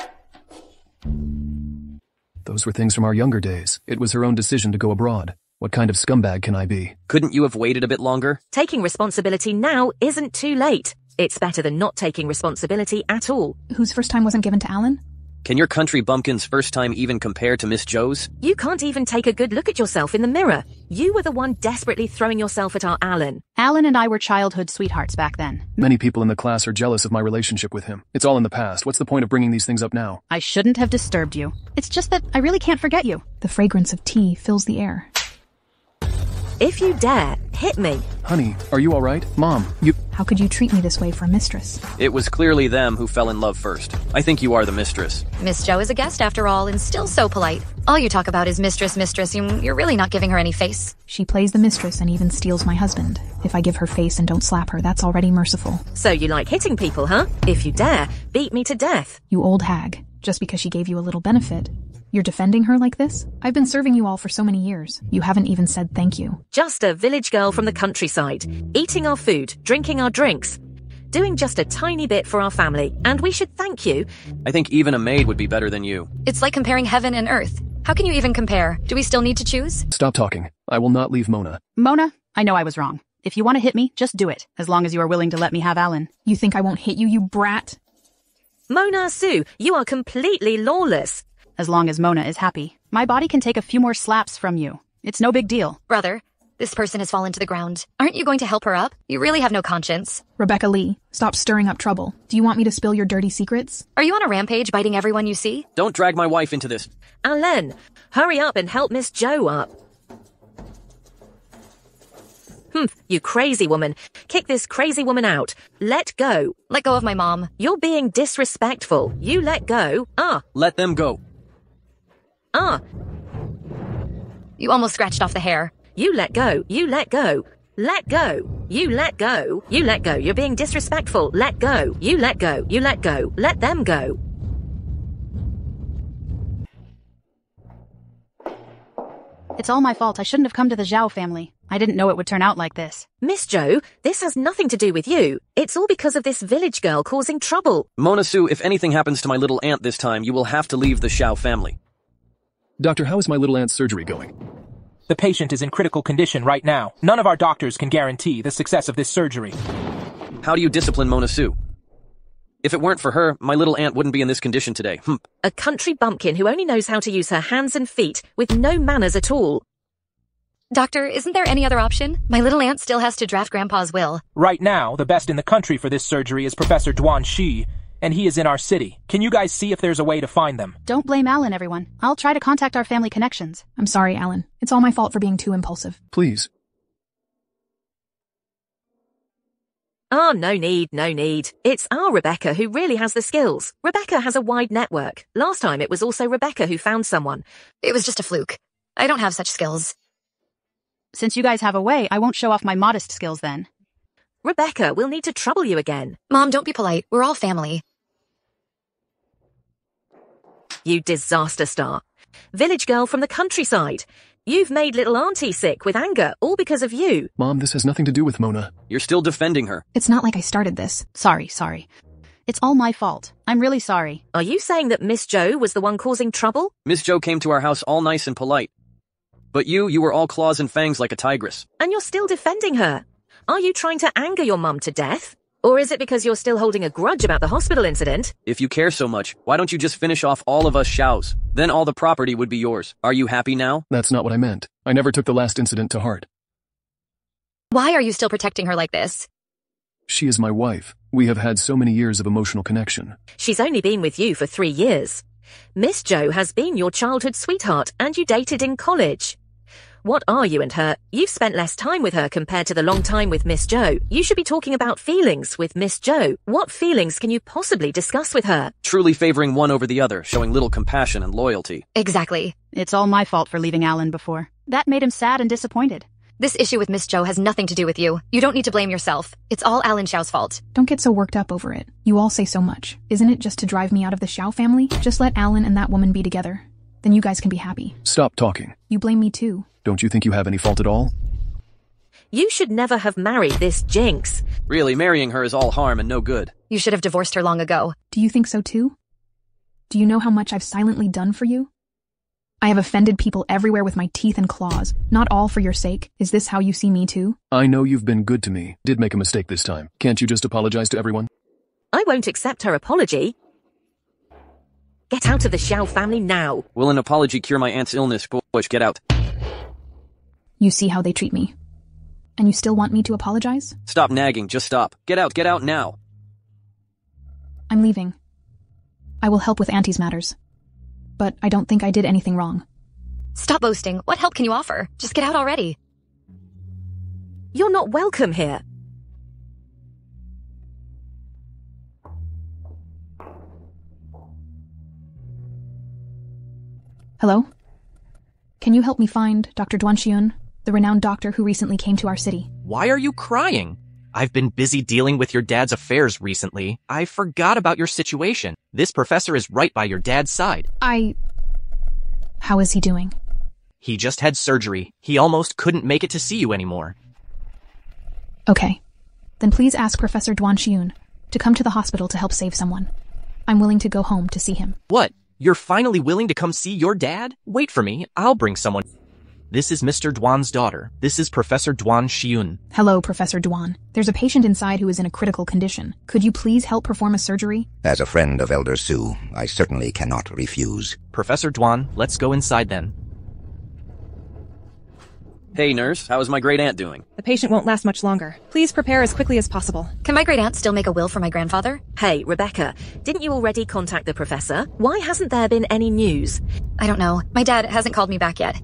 Those were things from our younger days. It was her own decision to go abroad. What kind of scumbag can I be? Couldn't you have waited a bit longer? Taking responsibility now isn't too late. It's better than not taking responsibility at all. Whose first time wasn't given to Alan? Can your country bumpkin's first time even compare to Miss Joe's? You can't even take a good look at yourself in the mirror. You were the one desperately throwing yourself at our Alan. Alan and I were childhood sweethearts back then. Many people in the class are jealous of my relationship with him. It's all in the past. What's the point of bringing these things up now? I shouldn't have disturbed you. It's just that I really can't forget you. The fragrance of tea fills the air. If you dare, hit me. Honey, are you all right? Mom, you... How could you treat me this way for a mistress? It was clearly them who fell in love first. I think you are the mistress. Miss Joe is a guest after all and still so polite. All you talk about is mistress. You're really not giving her any face. She plays the mistress and even steals my husband. If I give her face and don't slap her, that's already merciful. So you like hitting people, huh? If you dare, beat me to death. You old hag. Just because she gave you a little benefit. You're defending her like this? I've been serving you all for so many years. You haven't even said thank you. Just a village girl from the countryside, eating our food, drinking our drinks, doing just a tiny bit for our family, and we should thank you. I think even a maid would be better than you. It's like comparing heaven and earth. How can you even compare? Do we still need to choose? Stop talking. I will not leave Mona. Mona, I know I was wrong. If you want to hit me, just do it, as long as you are willing to let me have Alan. You think I won't hit you, you brat? Mona Sue, you are completely lawless. As long as Mona is happy. My body can take a few more slaps from you. It's no big deal. Brother, this person has fallen to the ground. Aren't you going to help her up? You really have no conscience. Rebecca Lee, stop stirring up trouble. Do you want me to spill your dirty secrets? Are you on a rampage biting everyone you see? Don't drag my wife into this. Alain, hurry up and help Miss Joe up. You crazy woman. Kick this crazy woman out. Let go. Let go of my mom. You're being disrespectful. You let go. Let them go. You almost scratched off the hair. You let go. You let go. Let go. You let go. You let go. You're being disrespectful. Let go. You let go. You let go. Let them go. It's all my fault. I shouldn't have come to the Zhao family. I didn't know it would turn out like this. Miss Joe, this has nothing to do with you. It's all because of this village girl causing trouble. Mona Sue, if anything happens to my little aunt this time, you will have to leave the Xiao family. Doctor, how is my little aunt's surgery going? The patient is in critical condition right now. None of our doctors can guarantee the success of this surgery. How do you discipline Mona Sue? If it weren't for her, my little aunt wouldn't be in this condition today. A country bumpkin who only knows how to use her hands and feet with no manners at all. Doctor, isn't there any other option? My little aunt still has to draft Grandpa's will. Right now, the best in the country for this surgery is Professor Duan Shi, and he is in our city. Can you guys see if there's a way to find them? Don't blame Alan, everyone. I'll try to contact our family connections. I'm sorry, Alan. It's all my fault for being too impulsive. Please. Oh, no need. It's our Rebecca who really has the skills. Rebecca has a wide network. Last time it was also Rebecca who found someone. It was just a fluke. I don't have such skills. Since you guys have a way, I won't show off my modest skills then. Rebecca, we'll need to trouble you again. Mom, don't be polite. We're all family. You disaster star. Village girl from the countryside. You've made little auntie sick with anger, all because of you. Mom, this has nothing to do with Mona. You're still defending her. It's not like I started this. Sorry. It's all my fault. I'm really sorry. Are you saying that Miss Joe was the one causing trouble? Miss Joe came to our house all nice and polite. But you were all claws and fangs like a tigress. And you're still defending her. Are you trying to anger your mum to death? Or is it because you're still holding a grudge about the hospital incident? If you care so much, why don't you just finish off all of us Xiaos? Then all the property would be yours. Are you happy now? That's not what I meant. I never took the last incident to heart. Why are you still protecting her like this? She is my wife. We have had so many years of emotional connection. She's only been with you for 3 years. Miss Joe has been your childhood sweetheart and you dated in college. What are you and her? You've spent less time with her compared to the long time with Miss Joe. You should be talking about feelings with Miss Joe. What feelings can you possibly discuss with her? Truly favoring one over the other, showing little compassion and loyalty. Exactly. It's all my fault for leaving Alan before. That made him sad and disappointed. This issue with Miss Joe has nothing to do with you. You don't need to blame yourself. It's all Alan Xiao's fault. Don't get so worked up over it. You all say so much. Isn't it just to drive me out of the Xiao family? Just let Alan and that woman be together. Then you guys can be happy. Stop talking. You blame me too. Don't you think you have any fault at all? You should never have married this jinx. Really, marrying her is all harm and no good. You should have divorced her long ago. Do you think so too? Do you know how much I've silently done for you? I have offended people everywhere with my teeth and claws. Not all for your sake. Is this how you see me too? I know you've been good to me. Did make a mistake this time. Can't you just apologize to everyone? I won't accept her apology. Get out of the Xiao family now. Will an apology cure my aunt's illness? Push, get out. You see how they treat me. And you still want me to apologize? Stop nagging, just stop. Get out now. I'm leaving. I will help with Auntie's matters. But I don't think I did anything wrong. Stop boasting. What help can you offer? Just get out already. You're not welcome here. Hello? Can you help me find Dr. Duanxiun, the renowned doctor who recently came to our city? Why are you crying? I've been busy dealing with your dad's affairs recently. I forgot about your situation. This professor is right by your dad's side. How is he doing? He just had surgery. He almost couldn't make it to see you anymore. Okay. Then please ask Professor Duanxiun to come to the hospital to help save someone. I'm willing to go home to see him. What? You're finally willing to come see your dad? Wait for me. I'll bring someone. This is Mr. Duan's daughter. This is Professor Duanxiun. Hello, Professor Duan. There's a patient inside who is in a critical condition. Could you please help perform a surgery? As a friend of Elder Su, I certainly cannot refuse. Professor Duan, let's go inside then. Hey, nurse. How is my great aunt doing? The patient won't last much longer. Please prepare as quickly as possible. Can my great aunt still make a will for my grandfather? Hey, Rebecca, didn't you already contact the professor? Why hasn't there been any news? I don't know. My dad hasn't called me back yet.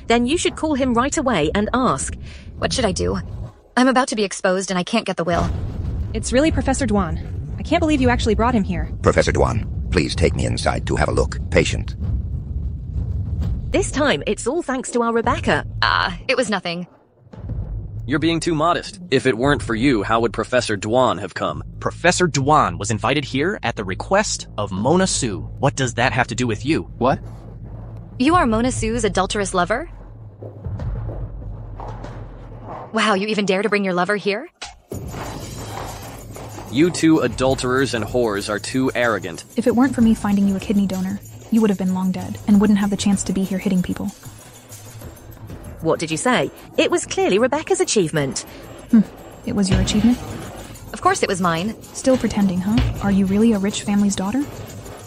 Then you should call him right away and ask. What should I do? I'm about to be exposed and I can't get the will. It's really Professor Duan. I can't believe you actually brought him here. Professor Duan, please take me inside to have a look. Patient. This time, it's all thanks to our Rebecca. It was nothing. You're being too modest. If it weren't for you, how would Professor Duan have come? Professor Duan was invited here at the request of Mona Sue. What does that have to do with you? What? You are Mona Sue's adulterous lover? Wow, you even dare to bring your lover here? You two adulterers and whores are too arrogant. If it weren't for me finding you a kidney donor, you would have been long dead and wouldn't have the chance to be here hitting people. What did you say? It was clearly Rebecca's achievement. It was your achievement? Of course it was mine. Still pretending, huh? Are you really a rich family's daughter?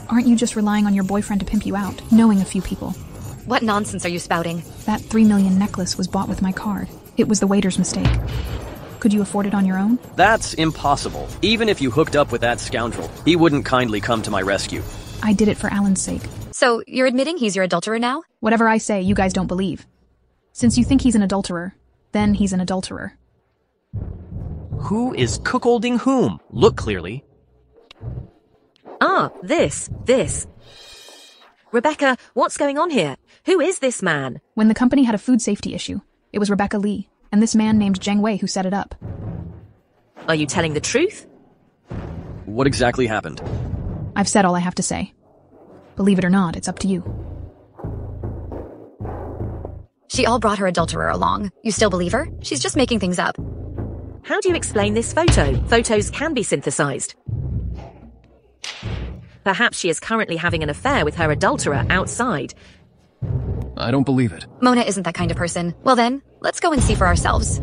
Aren't you just relying on your boyfriend to pimp you out, knowing a few people? What nonsense are you spouting? That 3 million necklace was bought with my card. It was the waiter's mistake. Could you afford it on your own? That's impossible. Even if you hooked up with that scoundrel, he wouldn't kindly come to my rescue. I did it for Alan's sake. So, you're admitting he's your adulterer now? Whatever I say, you guys don't believe. Since you think he's an adulterer, then he's an adulterer. Who is cuckolding whom? Look clearly. Ah, this. Rebecca, what's going on here? Who is this man? When the company had a food safety issue, it was Rebecca Lee, and this man named Zheng Wei who set it up. Are you telling the truth? What exactly happened? I've said all I have to say. Believe it or not, it's up to you. She all brought her adulterer along. You still believe her? She's just making things up. How do you explain this photo? Photos can be synthesized. Perhaps she is currently having an affair with her adulterer outside. I don't believe it. Mona isn't that kind of person. Well then, let's go and see for ourselves.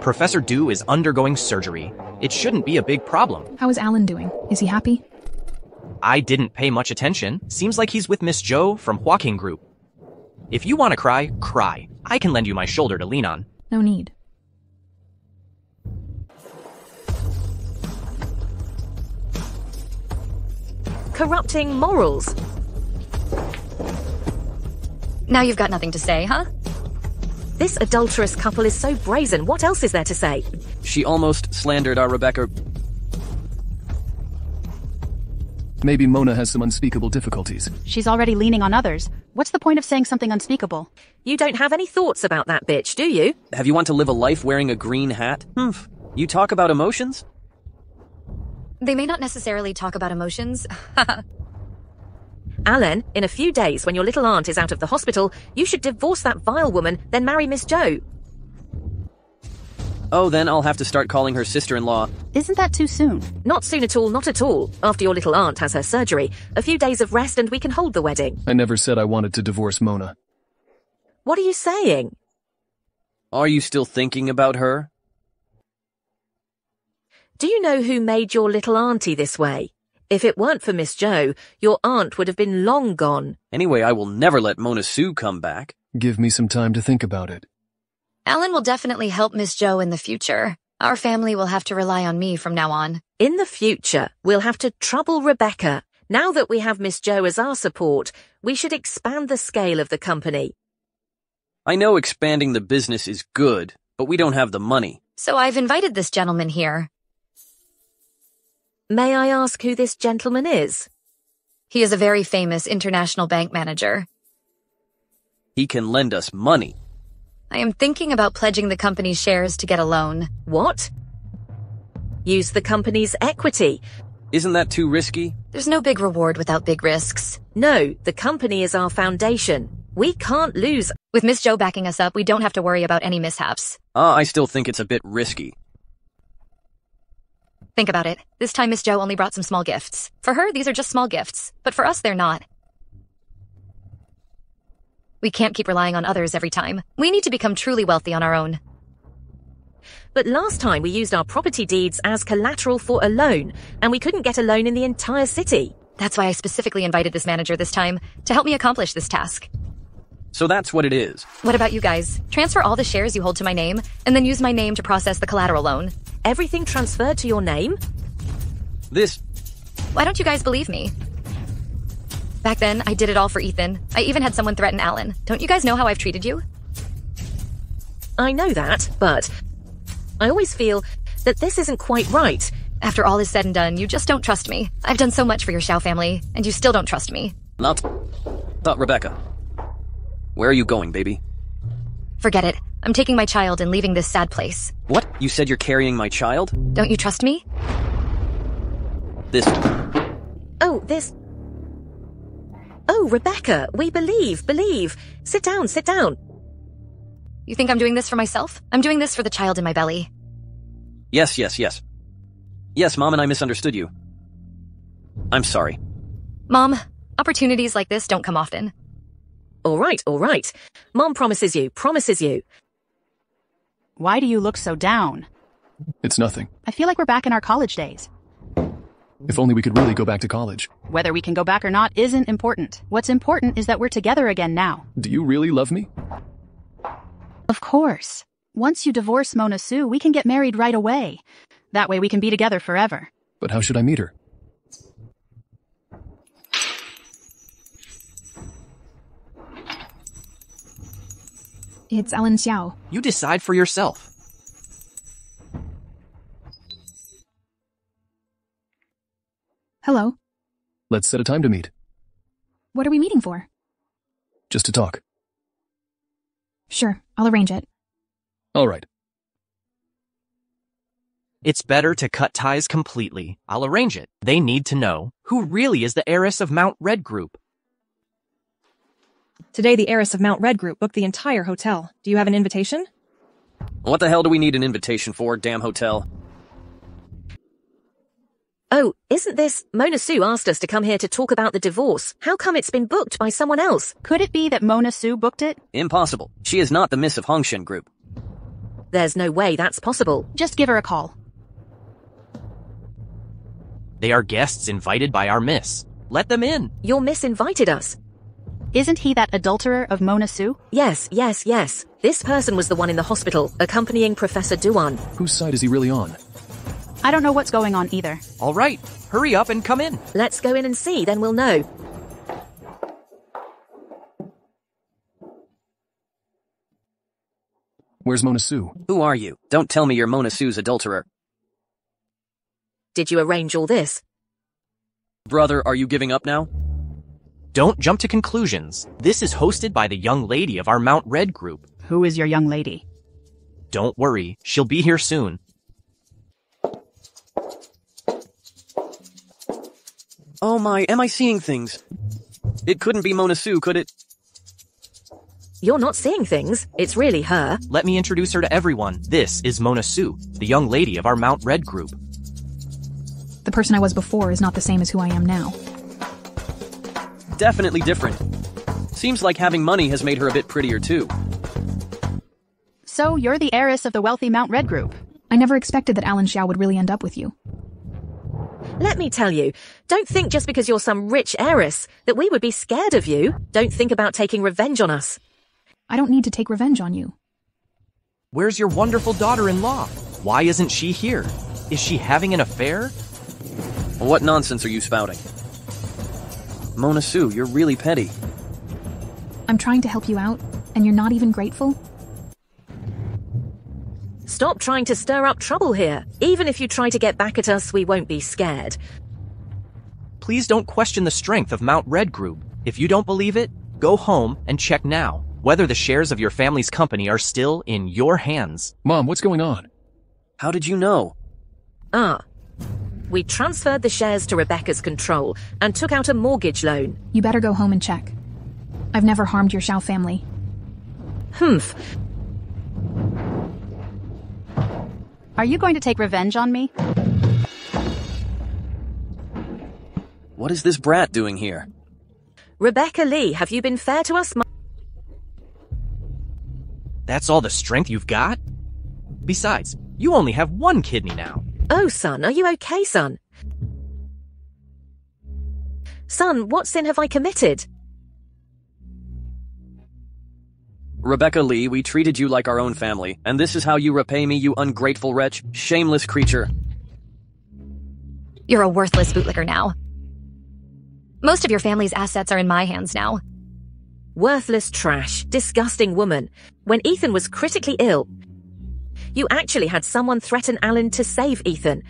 Professor Du is undergoing surgery. It shouldn't be a big problem. How is Alan doing? Is he happy? I didn't pay much attention. Seems like he's with Miss Joe from Hua Group. If you want to cry, cry. I can lend you my shoulder to lean on. No need. Corrupting morals. Now you've got nothing to say, huh? This adulterous couple is so brazen. What else is there to say? She almost slandered our Rebecca. Maybe Mona has some unspeakable difficulties. She's already leaning on others. What's the point of saying something unspeakable? You don't have any thoughts about that bitch, do you? Have you want to live a life wearing a green hat? You talk about emotions? They may not necessarily talk about emotions. Alan, in a few days when your little aunt is out of the hospital, you should divorce that vile woman, then marry Miss Joe. Oh, then I'll have to start calling her sister-in-law. Isn't that too soon? Not soon at all, not at all. After your little aunt has her surgery, a few days of rest and we can hold the wedding. I never said I wanted to divorce Mona. What are you saying? Are you still thinking about her? Do you know who made your little auntie this way? If it weren't for Miss Joe, your aunt would have been long gone. Anyway, I will never let Mona Sue come back. Give me some time to think about it. Alan will definitely help Miss Joe in the future. Our family will have to rely on me from now on. In the future, we'll have to trouble Rebecca. Now that we have Miss Joe as our support, we should expand the scale of the company. I know expanding the business is good, but we don't have the money. So I've invited this gentleman here. May I ask who this gentleman is? He is a very famous international bank manager. He can lend us money. I am thinking about pledging the company's shares to get a loan. What? Use the company's equity. Isn't that too risky? There's no big reward without big risks. No, the company is our foundation. We can't lose. With Miss Joe backing us up, we don't have to worry about any mishaps. I still think it's a bit risky. Think about it. This time Miss Joe only brought some small gifts. For her, these are just small gifts. But for us, they're not. We can't keep relying on others every time. We need to become truly wealthy on our own. But last time we used our property deeds as collateral for a loan, and we couldn't get a loan in the entire city. That's why I specifically invited this manager this time, to help me accomplish this task. So that's what it is. What about you guys? Transfer all the shares you hold to my name, and then use my name to process the collateral loan. Everything transferred to your name? Why don't you guys believe me? Back then, I did it all for Ethan. I even had someone threaten Alan. Don't you guys know how I've treated you? I know that, but I always feel that this isn't quite right. After all is said and done, you just don't trust me. I've done so much for your Xiao family, and you still don't trust me. Not Rebecca. Where are you going, baby? Forget it. I'm taking my child and leaving this sad place. What? You said you're carrying my child? Don't you trust me? Oh, Rebecca, we believe. Sit down. You think I'm doing this for myself? I'm doing this for the child in my belly. Yes. Yes, Mom and I misunderstood you. I'm sorry. Mom, opportunities like this don't come often. All right. Mom promises you. Why do you look so down? It's nothing. I feel like we're back in our college days. If only we could really go back to college. Whether we can go back or not isn't important. What's important is that we're together again now. Do you really love me? Of course. Once you divorce Mona Sue, we can get married right away. That way we can be together forever. But how should I meet her? It's Alan Xiao. You decide for yourself. Hello. Let's set a time to meet. What are we meeting for? Just to talk. Sure, I'll arrange it. All right. It's better to cut ties completely. I'll arrange it. They need to know who really is the heiress of Mount Red Group. Today, the heiress of Mount Red Group booked the entire hotel. Do you have an invitation? What the hell do we need an invitation for, damn hotel? Oh, isn't this... Mona Sue asked us to come here to talk about the divorce. How come it's been booked by someone else? Could it be that Mona Sue booked it? Impossible. She is not the Miss of Hongshan Group. There's no way that's possible. Just give her a call. They are guests invited by our miss. Let them in. Your miss invited us. Isn't he that adulterer of Mona Sue? Yes. This person was the one in the hospital, accompanying Professor Duan. Whose side is he really on? I don't know what's going on either. All right, hurry up and come in. Let's go in and see, then we'll know. Where's Mona Sue? Who are you? Don't tell me you're Mona Sue's adulterer. Did you arrange all this? Brother, are you giving up now? Don't jump to conclusions. This is hosted by the young lady of our Mount Red Group. Who is your young lady? Don't worry, she'll be here soon. Oh my, am I seeing things? It couldn't be Mona Sue, could it? You're not seeing things. It's really her. Let me introduce her to everyone. This is Mona Sue, the young lady of our Mount Red Group. The person I was before is not the same as who I am now. Definitely different. Seems like having money has made her a bit prettier too. So, you're the heiress of the wealthy Mount Red Group. I never expected that Alan Xiao would really end up with you. Let me tell you, don't think just because you're some rich heiress that we would be scared of you. Don't think about taking revenge on us. I don't need to take revenge on you. Where's your wonderful daughter-in-law? Why isn't she here? Is she having an affair? What nonsense are you spouting? Mona Sue, you're really petty. I'm trying to help you out, and you're not even grateful? Stop trying to stir up trouble here. Even if you try to get back at us, we won't be scared. Please don't question the strength of Mount Red Group. If you don't believe it, go home and check now whether the shares of your family's company are still in your hands. Mom, what's going on? How did you know? We transferred the shares to Rebecca's control and took out a mortgage loan. You better go home and check. I've never harmed your Xiao family. Humph. Are you going to take revenge on me? What is this brat doing here? Rebecca Lee, have you been fair to us? That's all the strength you've got? Besides, you only have one kidney now. Oh, son, are you okay, son? Son, what sin have I committed? Rebecca Lee, we treated you like our own family, and this is how you repay me, you ungrateful wretch, shameless creature. You're a worthless bootlicker now. Most of your family's assets are in my hands now. Worthless trash, disgusting woman. When Ethan was critically ill, you actually had someone threaten Alan to save Ethan.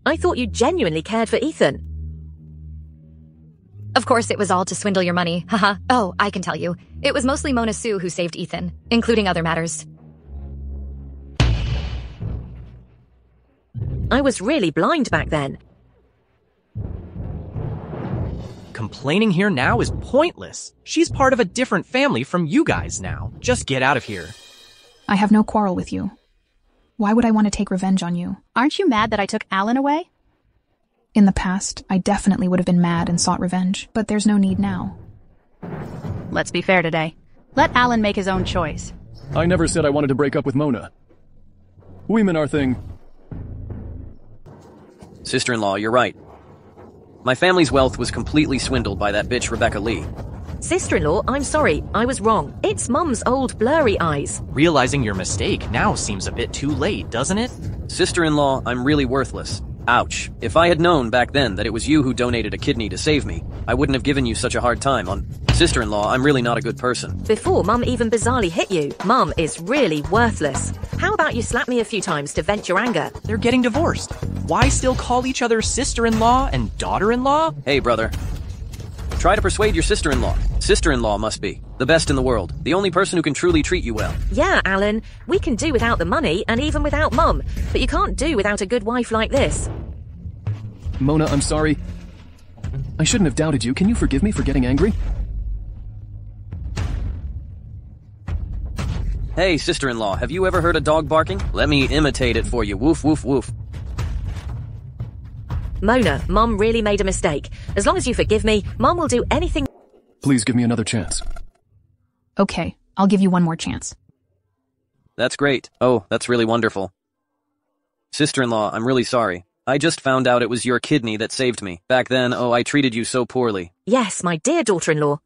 I thought you genuinely cared for Ethan. Of course, it was all to swindle your money, haha. Oh, I can tell you. It was mostly Mona Sue who saved Ethan, including other matters. I was really blind back then. Complaining here now is pointless. She's part of a different family from you guys now. Just get out of here. I have no quarrel with you. Why would I want to take revenge on you? Aren't you mad that I took Alan away? In the past, I definitely would have been mad and sought revenge, but there's no need now. Let's be fair today. Let Alan make his own choice. I never said I wanted to break up with Mona. Women are thing. Sister-in-law, you're right. My family's wealth was completely swindled by that bitch Rebecca Lee. Sister-in-law, I'm sorry, I was wrong. It's Mum's old blurry eyes. Realizing your mistake now seems a bit too late, doesn't it? Sister-in-law, I'm really worthless. Ouch. If I had known back then that it was you who donated a kidney to save me, I wouldn't have given you such a hard time on... Sister-in-law, I'm really not a good person. Before Mum even bizarrely hit you, Mum is really worthless. How about you slap me a few times to vent your anger? They're getting divorced. Why still call each other sister-in-law and daughter-in-law? Hey, brother. Try to persuade your sister-in-law. Sister-in-law must be the best in the world, the only person who can truly treat you well. Yeah, Alan, we can do without the money and even without Mum, but you can't do without a good wife like this. Mona, I'm sorry. I shouldn't have doubted you. Can you forgive me for getting angry? Hey, sister-in-law, have you ever heard a dog barking? Let me imitate it for you. Woof, woof, woof. Mona, Mum really made a mistake. As long as you forgive me, Mum will do anything. Please give me another chance. Okay, I'll give you one more chance. That's great. Oh, that's really wonderful. Sister-in-law, I'm really sorry. I just found out it was your kidney that saved me. Back then, oh, I treated you so poorly. Yes, my dear daughter-in-law.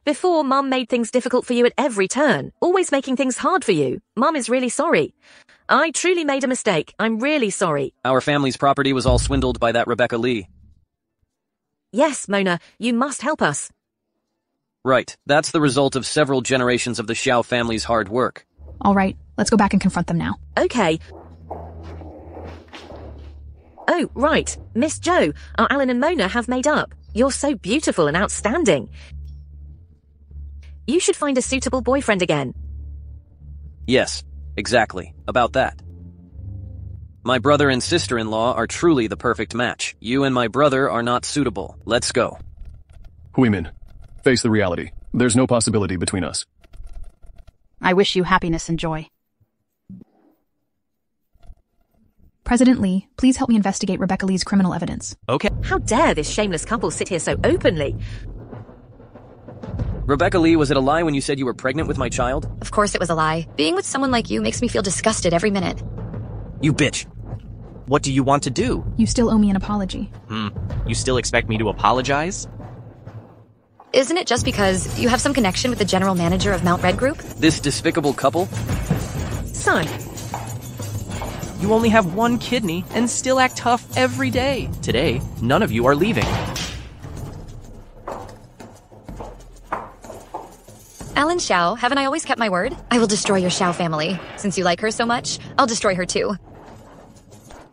Before, Mum made things difficult for you at every turn, always making things hard for you. Mum is really sorry. I truly made a mistake. I'm really sorry. Our family's property was all swindled by that Rebecca Lee. Yes, Mona, you must help us. Right. That's the result of several generations of the Xiao family's hard work. All right, let's go back and confront them now. Okay. Oh, right. Miss Jo, our Alan and Mona have made up. You're so beautiful and outstanding. You should find a suitable boyfriend again. Yes, exactly. About that. My brother and sister-in-law are truly the perfect match. You and my brother are not suitable. Let's go. Huimin, face the reality. There's no possibility between us. I wish you happiness and joy. President Lee, please help me investigate Rebecca Lee's criminal evidence. Okay. How dare this shameless couple sit here so openly? Rebecca Lee, was it a lie when you said you were pregnant with my child? Of course it was a lie. Being with someone like you makes me feel disgusted every minute. You bitch. What do you want to do? You still owe me an apology. You still expect me to apologize? Isn't it just because you have some connection with the general manager of Mount Red Group? This despicable couple? Son. You only have one kidney and still act tough every day. Today, none of you are leaving. Alan Xiao, haven't I always kept my word? I will destroy your Xiao family. Since you like her so much, I'll destroy her too.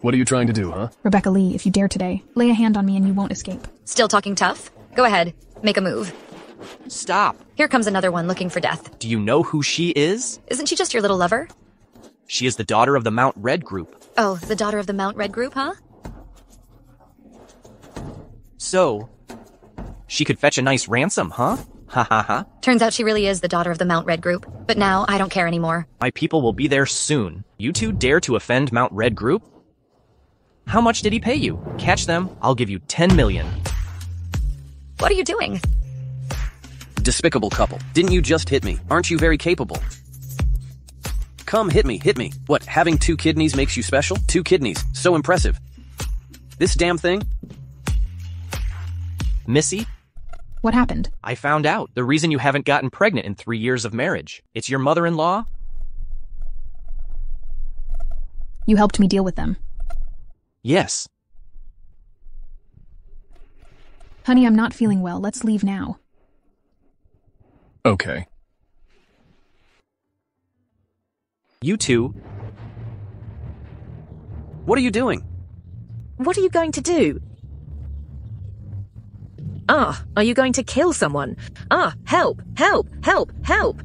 What are you trying to do, huh? Rebecca Lee, if you dare today, lay a hand on me and you won't escape. Still talking tough? Go ahead. Make a move. Stop. Here comes another one looking for death. Do you know who she is? Isn't she just your little lover? She is the daughter of the Mount Red Group. Oh, the daughter of the Mount Red Group, huh? So, she could fetch a nice ransom, huh? Ha ha ha. Turns out she really is the daughter of the Mount Red Group. But now, I don't care anymore. My people will be there soon. You two dare to offend Mount Red Group? How much did he pay you? Catch them, I'll give you 10 million. What are you doing? Despicable couple. Didn't you just hit me? Aren't you very capable? Come, hit me. What, having 2 kidneys makes you special? 2 kidneys. So impressive. This damn thing? Missy? What happened? I found out. The reason you haven't gotten pregnant in 3 years of marriage. It's your mother-in-law? You helped me deal with them. Yes. Honey, I'm not feeling well. Let's leave now. Okay. You two. What are you doing? What are you going to do? Are you going to kill someone? Help, help, help, help!